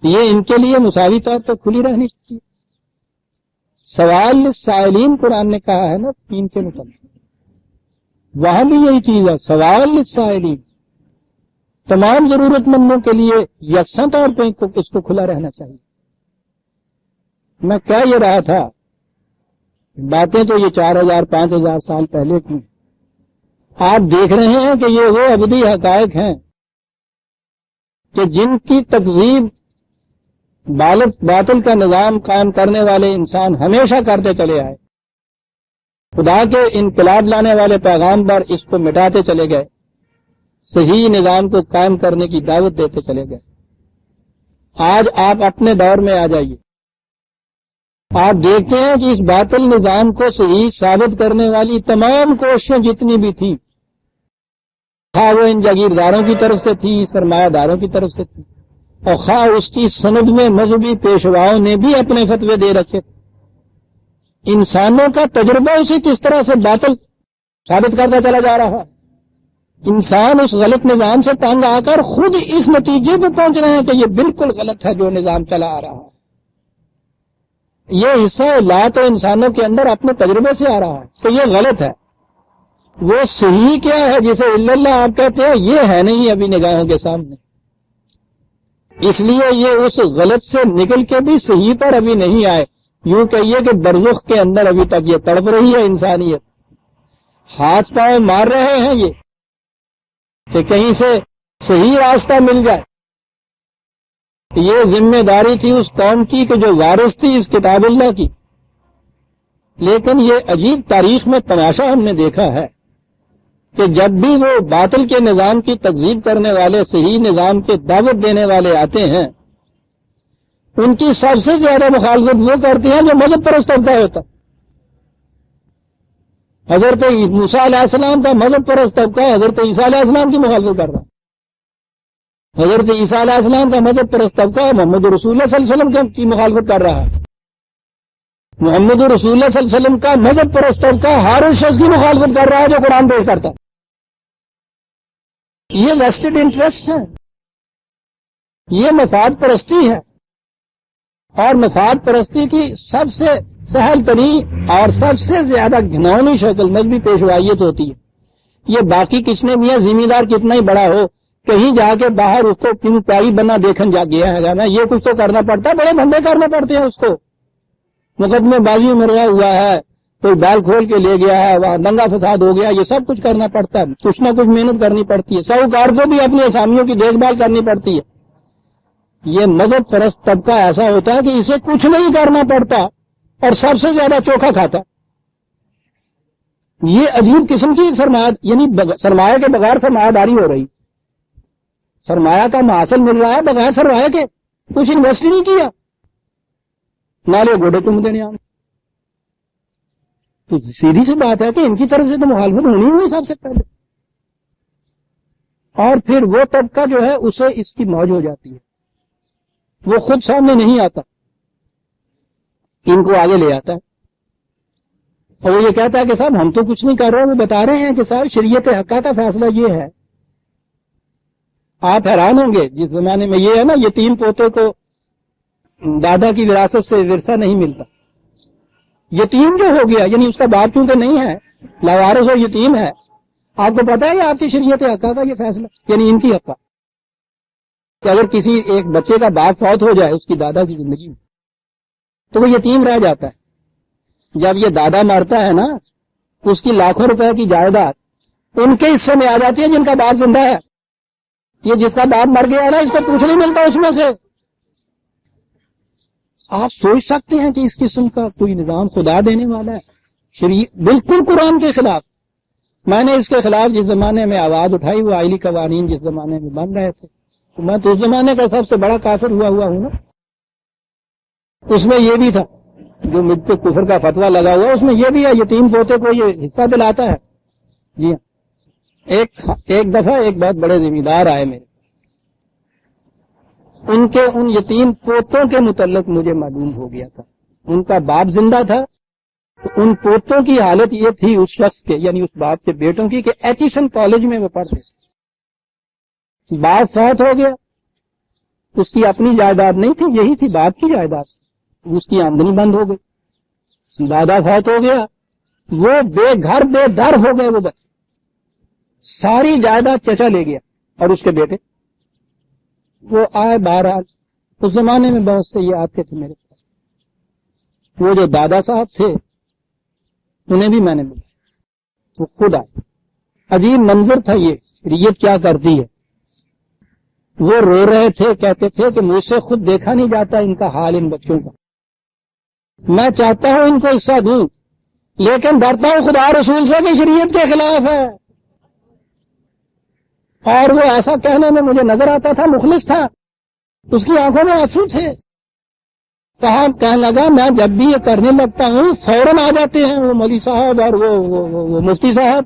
یہ ان کے لیے مساوی طور پر کھلی رہنی چاہیے۔ سوال للسائلین قرآن نے کہا ہے نا 3 کے متعلق، وہاں بھی یہی چیز ہے، سوال للسائلین، تمام ضرورت مندوں کے لیے یکساں طور پہ اس کو کھلا رہنا چاہیے۔ میں کہہ یہ رہا تھا، باتیں تو یہ 4000-5000 سال پہلے کی، آپ دیکھ رہے ہیں کہ یہ وہ ابدی حقائق ہیں کہ جن کی تکذیب باطل کا نظام قائم کرنے والے انسان ہمیشہ کرتے چلے آئے، خدا کے انقلاب لانے والے پیغام پر اس کو مٹاتے چلے گئے، صحیح نظام کو قائم کرنے کی دعوت دیتے چلے گئے۔ آج آپ اپنے دور میں آ جائیے، آپ دیکھتے ہیں کہ اس باطل نظام کو صحیح ثابت کرنے والی تمام کوششیں جتنی بھی تھیں، خواہ وہ ان جاگیرداروں کی طرف سے تھی، سرمایہ داروں کی طرف سے تھی، اور خواہ اس کی سند میں مذہبی پیشواؤں نے بھی اپنے فتوے دے رکھے تھے، انسانوں کا تجربہ اسے کس طرح سے باطل ثابت کرتا چلا جا رہا ہے۔ انسان اس غلط نظام سے تنگ آ کر خود اس نتیجے پہ پہنچ رہے ہیں کہ یہ بالکل غلط ہے جو نظام چلا آ رہا ہے۔ یہ حصہ لا تو انسانوں کے اندر اپنے تجربے سے آ رہا ہے کہ یہ غلط ہے، وہ صحیح کیا ہے جسے اللہ آپ کہتے ہیں یہ ہے نہیں ابھی نگاہوں کے سامنے، اس لیے یہ اس غلط سے نکل کے بھی صحیح پر ابھی نہیں آئے۔ یوں کہیے کہ برزخ کے اندر ابھی تک یہ تڑپ رہی ہے انسانیت، ہاتھ پاؤں مار رہے ہیں یہ کہ کہیں سے صحیح راستہ مل جائے۔ یہ ذمہ داری تھی اس قوم کی کہ جو وارث تھی اس کتاب اللہ کی، لیکن یہ عجیب تاریخ میں تماشا ہم نے دیکھا ہے کہ جب بھی وہ باطل کے نظام کی تکذیب کرنے والے صحیح نظام کے دعوت دینے والے آتے ہیں، ان کی سب سے زیادہ مخالفت وہ کرتے ہیں جو مذہب پرست طبقہ ہوتا۔ حضرت موسیٰ علیہ السلام کا مذہب پرست طبقہ حضرت عیسیٰ علیہ السلام کی مخالفت کر رہا ہے، حضرت عیسیٰ علیہ السلام کا مذہب پرست طبقہ محمد رسول اللہ صلی اللہ علیہ وسلم کی مخالفت کر رہا ہے، محمد رسول اللہ صلی اللہ علیہ وسلم کا مذہب پرست طبقہ ہر اس شخص کی مخالفت کر رہا ہے جو قرآن پیش کرتا ہے۔ یہ ویسٹڈ انٹرسٹ ہے، یہ مفاد پرستی ہے، اور مفاد پرستی کی سب سے سہل ترین اور سب سے زیادہ گھناؤنی شکل مذہبی پیشوائیت ہوتی ہے۔ یہ باقی کتنے بھی ہیں، ذمہ دار کتنا ہی بڑا ہو، کہیں جا کے باہر اس کو کیوں پیاری بنا دیکھن جا گیا ہے نا، یہ کچھ تو کرنا پڑتا ہے، بڑے دھندے کرنے پڑتے ہیں اس کو، مقدمے بازیوں میں رہا ہوا ہے، کوئی بال کھول کے لے گیا ہے، وہاں دنگا فساد ہو گیا، یہ سب کچھ کرنا پڑتا ہے، کچھ نہ کچھ محنت کرنی پڑتی ہے، ساہوکار کو بھی اپنی اسامیوں کی دیکھ بھال کرنی پڑتی ہے۔ یہ مذہب پرست طبقہ ایسا ہوتا ہے کہ اسے کچھ نہیں کرنا پڑتا اور سب سے زیادہ چوکھا کھاتا۔ یہ عجیب قسم کی سرمایہ، یعنی سرمایہ کے بغیر سرمایہ داری ہو رہی، سرمایہ کا محاصل مل رہا ہے بغیر سرمایہ کے، کچھ انویسٹ نہیں کیا، نالے گوڑے تم دینے آم۔ تو سیدھی سی بات ہے کہ ان کی طرف سے تو مخالفت ہونی ہوئی سب سے پہلے، اور پھر وہ طبقہ جو ہے اسے اس کی موج ہو جاتی ہے، وہ خود سامنے نہیں آتا، ان کو آگے لے آتا ہے، اور وہ یہ کہتا ہے کہ صاحب ہم تو کچھ نہیں کر رہے، وہ بتا رہے ہیں کہ صاحب شریعت حقہ کا فیصلہ یہ ہے۔ آپ حیران ہوں گے، جس زمانے میں یہ ہے نا یتیم پوتے کو دادا کی وراثت سے ورثہ نہیں ملتا، یتیم جو ہو گیا یعنی اس کا باپ چونکہ نہیں ہے، لاوارث اور یتیم ہے، آپ کو پتا ہے یہ آپ کی شریعت حقہ کا یہ فیصلہ، یعنی ان کی حقہ کہ اگر کسی ایک بچے کا باپ فوت ہو جائے اس کی دادا کی زندگی میں تو وہ یتیم رہ جاتا ہے۔ جب یہ دادا مرتا ہے نا، اس کی لاکھوں روپے کی جائیداد ان کے حصے میں آ جاتی ہے جن کا باپ زندہ ہے۔ یہ جس کا باپ مر گیا نا، اس کو کچھ نہیں ملتا اس میں سے۔ آپ سوچ سکتے ہیں کہ اس قسم کا کوئی نظام خدا دینے والا ہے، بالکل قرآن کے خلاف۔ میں نے اس کے خلاف جس زمانے میں آواز اٹھائی، وہ آئلی قوانین جس زمانے میں بن رہے تھے، تو میں تو اس زمانے کا سب سے بڑا کافر ہوا ہوں نا۔ اس میں یہ بھی تھا جو مجھ پہ کفر کا فتویٰ لگا ہوا، اس میں یہ بھی ہے یتیم پوتے کو یہ حصہ دلاتا ہے۔ جی ہاں، ایک دفعہ ایک بہت بڑے ذمہ دار آئے میرے، ان کے ان یتیم پوتوں کے متعلق مجھے معلوم ہو گیا تھا، ان کا باپ زندہ تھا، تو ان پوتوں کی حالت یہ تھی اس شخص کے، یعنی اس باپ کے بیٹوں کی، کہ ایچیسن کالج میں وہ پڑھتے، باپ فوت ہو گیا، اس کی اپنی جائیداد نہیں تھی، یہی تھی باپ کی جائیداد، اس کی آمدنی بند ہو گئی، دادا فوت ہو گیا، وہ بے گھر بے در ہو گئے، وہ بچے ساری جائیداد چچا لے گیا اور اس کے بیٹے وہ آئے بہرحال۔ اس زمانے میں بہت سے یہ آتے تھے میرے پاس، وہ جو دادا صاحب تھے انہیں بھی میں نے بلایا، وہ خود آئے۔ عجیب منظر تھا یہ، شریعت کیا کرتی ہے۔ وہ رو رہے تھے، کہتے تھے کہ مجھ سے خود دیکھا نہیں جاتا ان کا حال، ان بچوں کا، میں چاہتا ہوں ان کو حصہ دوں لیکن ڈرتا ہوں خدا رسول سے کہ شریعت کے خلاف ہے۔ اور وہ ایسا کہنے میں مجھے نظر آتا تھا، مخلص تھا، اس کی آنکھوں میں آنسو تھے، صاحب کہنے لگا میں جب بھی یہ کرنے لگتا ہوں فوراً آ جاتے ہیں وہ مولوی صاحب اور وہ مفتی صاحب.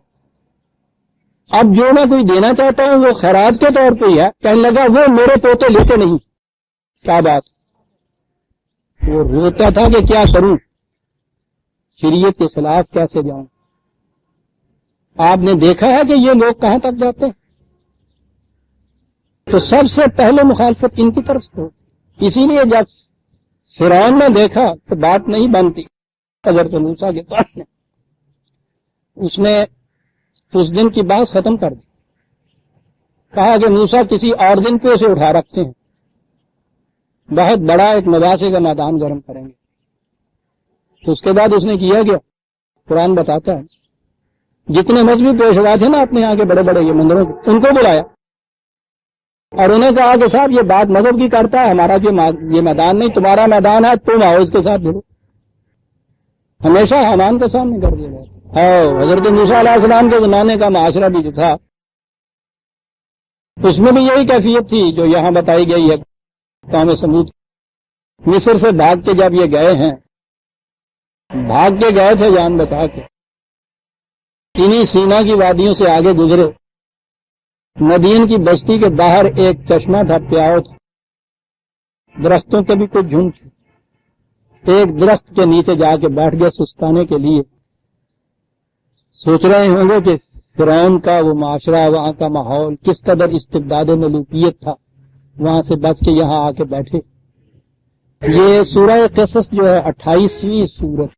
اب جو میں کوئی دینا چاہتا ہوں وہ خیرات کے طور پہ ہی ہے. کہنے لگا وہ میرے پوتے لیتے نہیں. کیا بات؟ وہ روتا تھا کہ کیا کروں، شریعت کے خلاف کیسے جاؤں. آپ نے دیکھا ہے کہ یہ لوگ کہاں تک جاتے ہیں. تو سب سے پہلے مخالفت ان کی طرف سے ہو. اسی لیے جب فرعون نے دیکھا تو بات نہیں بنتی. حضرت موسیٰ کے پاس اس نے اس دن کی بات ختم کر دی. کہا کہ موسیٰ کسی اور دن پہ اسے اٹھا رکھتے ہیں، بہت بڑا ایک مباحثے کا میدان گرم کریں گے. تو اس کے بعد اس نے کیا گیا. قرآن بتاتا ہے جتنے مذہبی پیشوا تھے نا اپنے یہاں کے بڑے بڑے یہ مندروں کے، ان کو بلایا اور انہیں کہا کہ صاحب یہ بات مذہب کی کرتا ہے، ہمارا یہ میدان نہیں، تمہارا میدان ہے، تم آؤ اس کے ساتھ جڑو. ہمیشہ حامان کے سامنے کر دیا گیا. حضرت موسیٰ علیہ السلام کے زمانے کا معاشرہ بھی جو تھا اس میں بھی یہی کیفیت تھی جو یہاں بتائی گئی ہے. قوم سمود مصر سے بھاگ کے جب یہ گئے ہیں، بھاگ کے گئے تھے جان بتا کے، انہی سینا کی وادیوں سے آگے گزرے. مدین کی بستی کے باہر ایک چشمہ تھا، پیاؤ تھا، درختوں کے بھی کچھ جھنڈ تھے. ایک درخت کے نیچے جا کے بیٹھ گئے سستانے کے لیے. سوچ رہے ہوں گے کہ فرعون کا وہ معاشرہ، وہاں کا ماحول کس قدر استبداد ملوکیت تھا، وہاں سے بچ کے یہاں آ کے بیٹھے. یہ سورہ قصص جو ہے 28ویں سورت،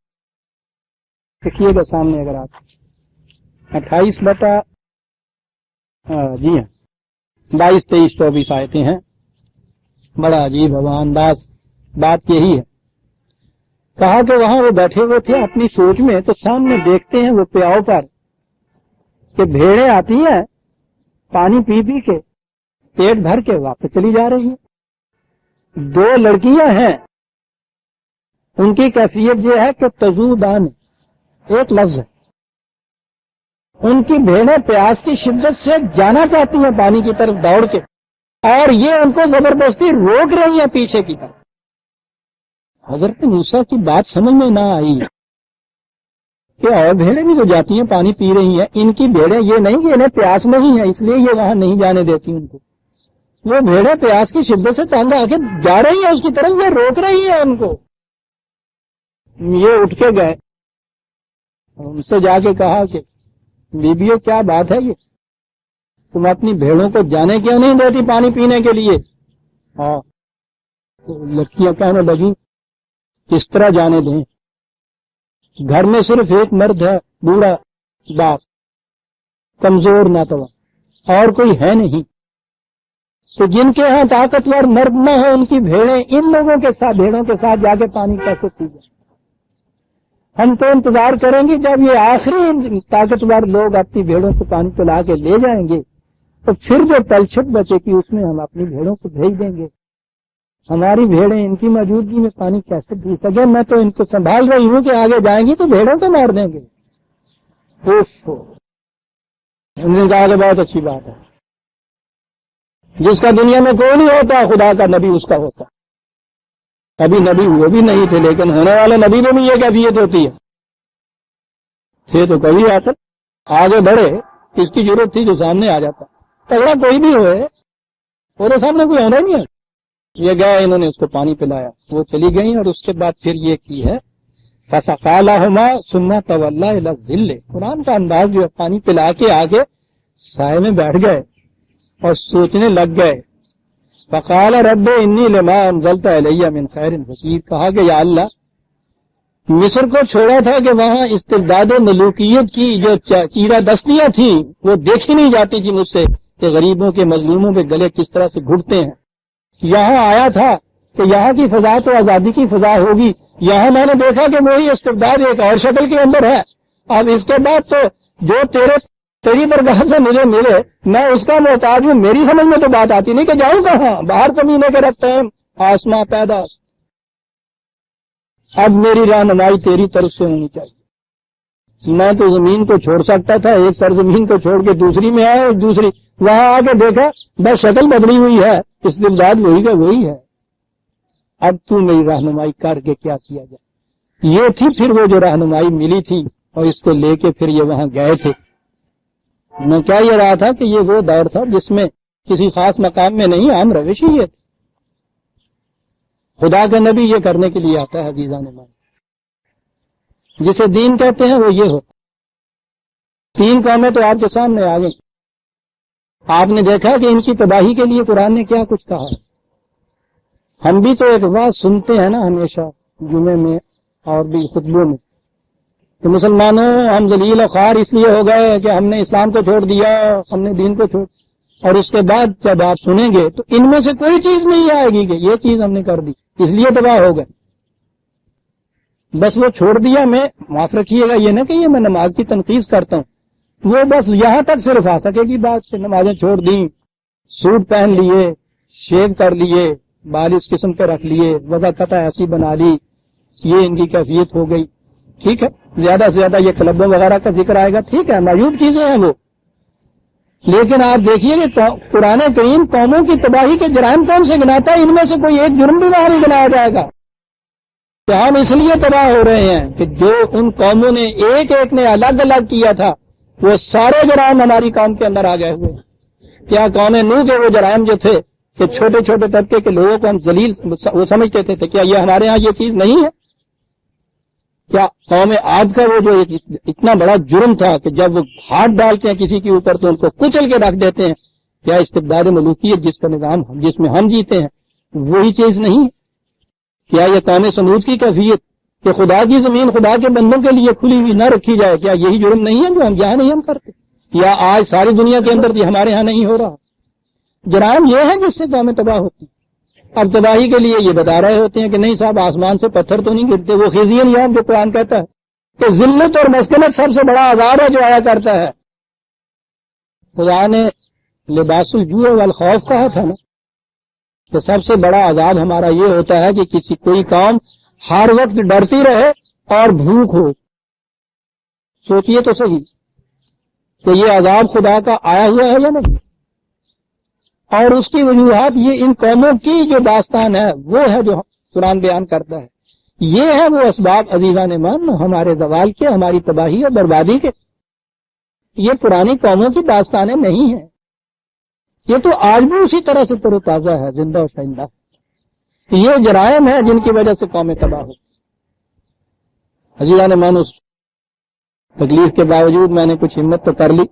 دیکھیے گا سامنے اگر آپ 28 بٹا جی ہاں 22 23 24 آیتیں ہیں. بڑا عجیب ہے وہاں انداز. بات یہی ہے، کہا کہ وہاں وہ بیٹھے ہوئے تھے اپنی سوچ میں، تو سامنے دیکھتے ہیں وہ پیاؤ پر کہ بھیڑیں آتی ہیں پانی پی پی کے پیٹ بھر کے واپس چلی جا رہی ہیں. 2 لڑکیاں ہیں، ان کی کیفیت یہ ہے کہ تزودان ایک لفظ ہے. ان کی بھیڑیں پیاس کی شدت سے جانا چاہتی ہیں پانی کی طرف دوڑ کے، اور یہ ان کو زبردستی روک رہی ہیں پیچھے کی طرف. حضرت موسیٰ کی بات سمجھ میں نہ آئی کہ اور بھیڑیں بھی جو جاتی ہیں پانی پی رہی ہیں، ان کی بھیڑیں یہ نہیں کہ انہیں پیاس نہیں ہے اس لیے یہ وہاں نہیں جانے دیتی ان کو. وہ بھیڑیں پیاس کی شدت سے تنگ آ کے جا رہی ہیں اس کی طرف، یہ روک رہی ہیں ان کو. یہ اٹھ کے گئے، ان سے جا کے کہا کہ بیبیوں کیا بات ہے، یہ تم اپنی بھیڑوں کو جانے کیوں نہیں دیتی پانی پینے کے لیے؟ ہاں لڑکیاں کہنے لگی کس طرح جانے دیں، گھر میں صرف ایک مرد ہے، بوڑھا باپ، کمزور ناتواں، اور کوئی ہے نہیں. تو جن کے ہاں طاقتور مرد نہ ہو ان کی بھیڑیں ان لوگوں کے ساتھ، بھیڑوں کے ساتھ جا کے پانی کیسے پی جائیں؟ ہم تو انتظار کریں گے جب یہ آخری طاقتور لوگ اپنی بھیڑوں کو پانی پلا کے لے جائیں گے تو پھر جو تلچھٹ بچے گی اس میں ہم اپنی بھیڑوں کو بھیج دیں گے. ہماری بھیڑیں ان کی موجودگی میں پانی کیسے پی سکے؟ میں تو ان کو سنبھال رہی ہوں کہ آگے جائیں گی تو بھیڑوں کو مار دیں گے. انہوں نے کہا کہ بہت اچھی بات ہے، جس کا دنیا میں کوئی نہیں ہوتا خدا کا نبی اس کا ہوتا. ابھی نبی وہ بھی نہیں تھے لیکن ہونے والے نبی میں بھی یہ کیفیت ہوتی ہے. تھے تو کبھی آخر آگے بڑھے، کس کی ضرورت تھی جو سامنے آ جاتا. تگڑا کوئی بھی ہوئے وہ تو سامنے کوئی ہونا ہی نہیں ہے. یہ گئے، انہوں نے اس کو پانی پلایا، وہ چلی گئی، اور اس کے بعد پھر یہ کی ہے فَسَقَىٰ لَهُمَا ثُمَّ تَوَلَّىٰ إِلَى الظِّلِّ. قرآن کا انداز جو ہے پانی پلا کے آگے سائے میں بیٹھ گئے اور سوچنے لگ گئے. فَقَالَ رَبِّ إِنِّي لِمَا أَنزَلْتَ إِلَيَّ مِنْ خَيْرٍ فَقِيرٌ. کہا کہ یا اللہ، مصر کو چھوڑا تھا کہ وہاں استبداد ملوکیت کی جو چیرہ دستیاں تھیں وہ دیکھی نہیں جاتی تھی مجھ سے کہ غریبوں کے مظلوموں کے گلے کس طرح سے گھٹتے ہیں. یہاں آیا تھا کہ یہاں کی فضا تو آزادی کی فضا ہوگی. یہاں میں نے دیکھا کہ وہی استبداد ایک اور شکل کے اندر ہے. اب اس کے بعد تو جو تیری درگاہ سے مجھے ملے میں اس کا محتاج ہوں. میری سمجھ میں تو بات آتی نہیں کہ جاؤں کہاں، باہر زمینے کے رکھتے ہیں آسماں پیدا. اب میری رہنمائی تیری طرف سے ہونی چاہیے. میں تو زمین کو چھوڑ سکتا تھا، ایک سرزمین کو چھوڑ کے دوسری میں آیا، اور دوسری وہاں آ کے دیکھا بس شکل بدلی ہوئی ہے، استبداد وہی کا وہی ہے. اب تو میری رہنمائی کر کے کیا کیا جائے۔ یہ تھی پھر وہ جو رہنمائی ملی تھی اور اس کو لے کے پھر یہ وہاں گئے تھے۔ میں کیا یہ رہا تھا کہ یہ وہ دور تھا جس میں کسی خاص مقام میں نہیں، عام روش ہی یہ تھی۔ خدا کا نبی یہ کرنے کے لیے آتا ہے عزیزان مان، جسے دین کہتے ہیں وہ یہ ہوتا۔ 3 قومیں تو آپ کے سامنے آ گئی، آپ نے دیکھا کہ ان کی تباہی کے لیے قرآن نے کیا کچھ کہا ہے۔ ہم بھی تو ایک بات سنتے ہیں نا ہمیشہ جمعے میں اور بھی خطبوں میں کہ مسلمانوں ہم ذلیل و خوار اس لیے ہو گئے کہ ہم نے اسلام کو چھوڑ دیا، ہم نے دین کو چھوڑ، اور اس کے بعد جب آپ سنیں گے تو ان میں سے کوئی چیز نہیں آئے گی کہ یہ چیز ہم نے کر دی اس لیے تباہ ہو گئے۔ بس وہ چھوڑ دیا، میں معاف رکھیے گا یہ نہ کہ یہ میں نماز کی تنقید کرتا ہوں، وہ بس یہاں تک صرف آ سکے گی بات سے، نمازیں چھوڑ دیں، سوٹ پہن لیے، شیو کر لیے، بال اس قسم کے رکھ لیے، وضع قطع ایسی بنا لی، یہ ان کی کیفیت ہو گئی۔ ٹھیک ہے، زیادہ سے زیادہ یہ کلبوں وغیرہ کا ذکر آئے گا، ٹھیک ہے، معیوب چیزیں ہیں وہ، لیکن آپ دیکھیے کہ قرآن کریم قوموں کی تباہی کے جرائم کون سے گناتا ہے؟ ان میں سے کوئی ایک جرم بھی باہر نہیں گنایا جائے گا کہ ہم اس لیے تباہ ہو رہے ہیں کہ جو ان قوموں نے ایک ایک نے الگ الگ کیا تھا وہ سارے جرائم ہماری قوم کے اندر آ گئے ہوئے۔ کیا قوم نوح کے وہ جرائم جو تھے کہ چھوٹے چھوٹے طبقے کے لوگوں کو ہم ذلیل وہ سمجھتے تھے، کیا یہ ہمارے ہاں یہ چیز نہیں ہے؟ کیا قوم عاد کا وہ جو اتنا بڑا جرم تھا کہ جب وہ ہاتھ ڈالتے ہیں کسی کے اوپر تو ان کو کچل کے رکھ دیتے ہیں، کیا استبداد ملوکیت جس کا نظام جس میں ہم جیتے ہیں وہی چیز نہیں ہے؟ کیا یہ قوم سمود کی کیفیت کہ خدا کی زمین خدا کے بندوں کے لیے کھلی ہوئی نہ رکھی جائے، کیا یہی جرم نہیں ہے جو ہم یہاں نہیں ہم کرتے؟ یا آج ساری دنیا کے اندر ہمارے ہاں نہیں ہو رہا؟ جرائم یہ ہے جس سے قومیں تباہ ہوتی ہیں۔ اب تباہی کے لیے یہ بتا رہے ہوتے ہیں کہ نہیں صاحب آسمان سے پتھر تو نہیں گرتے، وہ خزیون یوم جو قرآن کہتا ہے کہ ذلت اور مسکنت سب سے بڑا عذاب ہے جو آیا کرتا ہے۔ خدا نے لباس الجوع والخوف کہا تھا نا کہ سب سے بڑا عذاب ہمارا یہ ہوتا ہے کہ کوئی قوم ہر وقت ڈرتی رہے اور بھوک ہو۔ سوچئے تو صحیح کہ یہ عذاب خدا کا آیا ہوا ہے یا نہیں؟ اور اس کی وجوہات یہ ان قوموں کی جو داستان ہے وہ ہے جو قرآن بیان کرتا ہے۔ یہ ہے وہ اسباب عزیزان مان ہمارے زوال کے، ہماری تباہی اور بربادی کے۔ یہ پرانی قوموں کی داستانیں نہیں ہیں، یہ تو آج بھی اسی طرح سے تر و تازہ ہے، زندہ و شائندہ۔ یہ جرائم ہیں جن کی وجہ سے قومیں تباہ ہوتی۔ عزیزان مان اس تکلیف کے باوجود میں نے کچھ ہمت تو کر لی،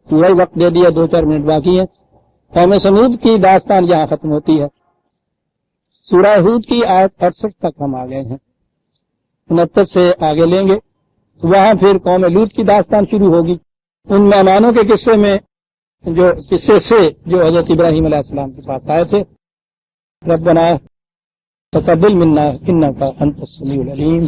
پورا ہی وقت دے دیا، 2-4 منٹ باقی ہیں۔ قوم سمود کی داستان یہاں ختم ہوتی ہے۔ سورہ ہود کی آیت 68 تک ہم آ گئے ہیں، 69 سے آگے لیں گے، وہاں پھر قوم لوط کی داستان شروع ہوگی، ان مہمانوں کے قصے میں قصے سے جو حضرت ابراہیم علیہ السلام کے پاس آئے تھے۔ ربنا تقبل منا انک انت السمیع العلیم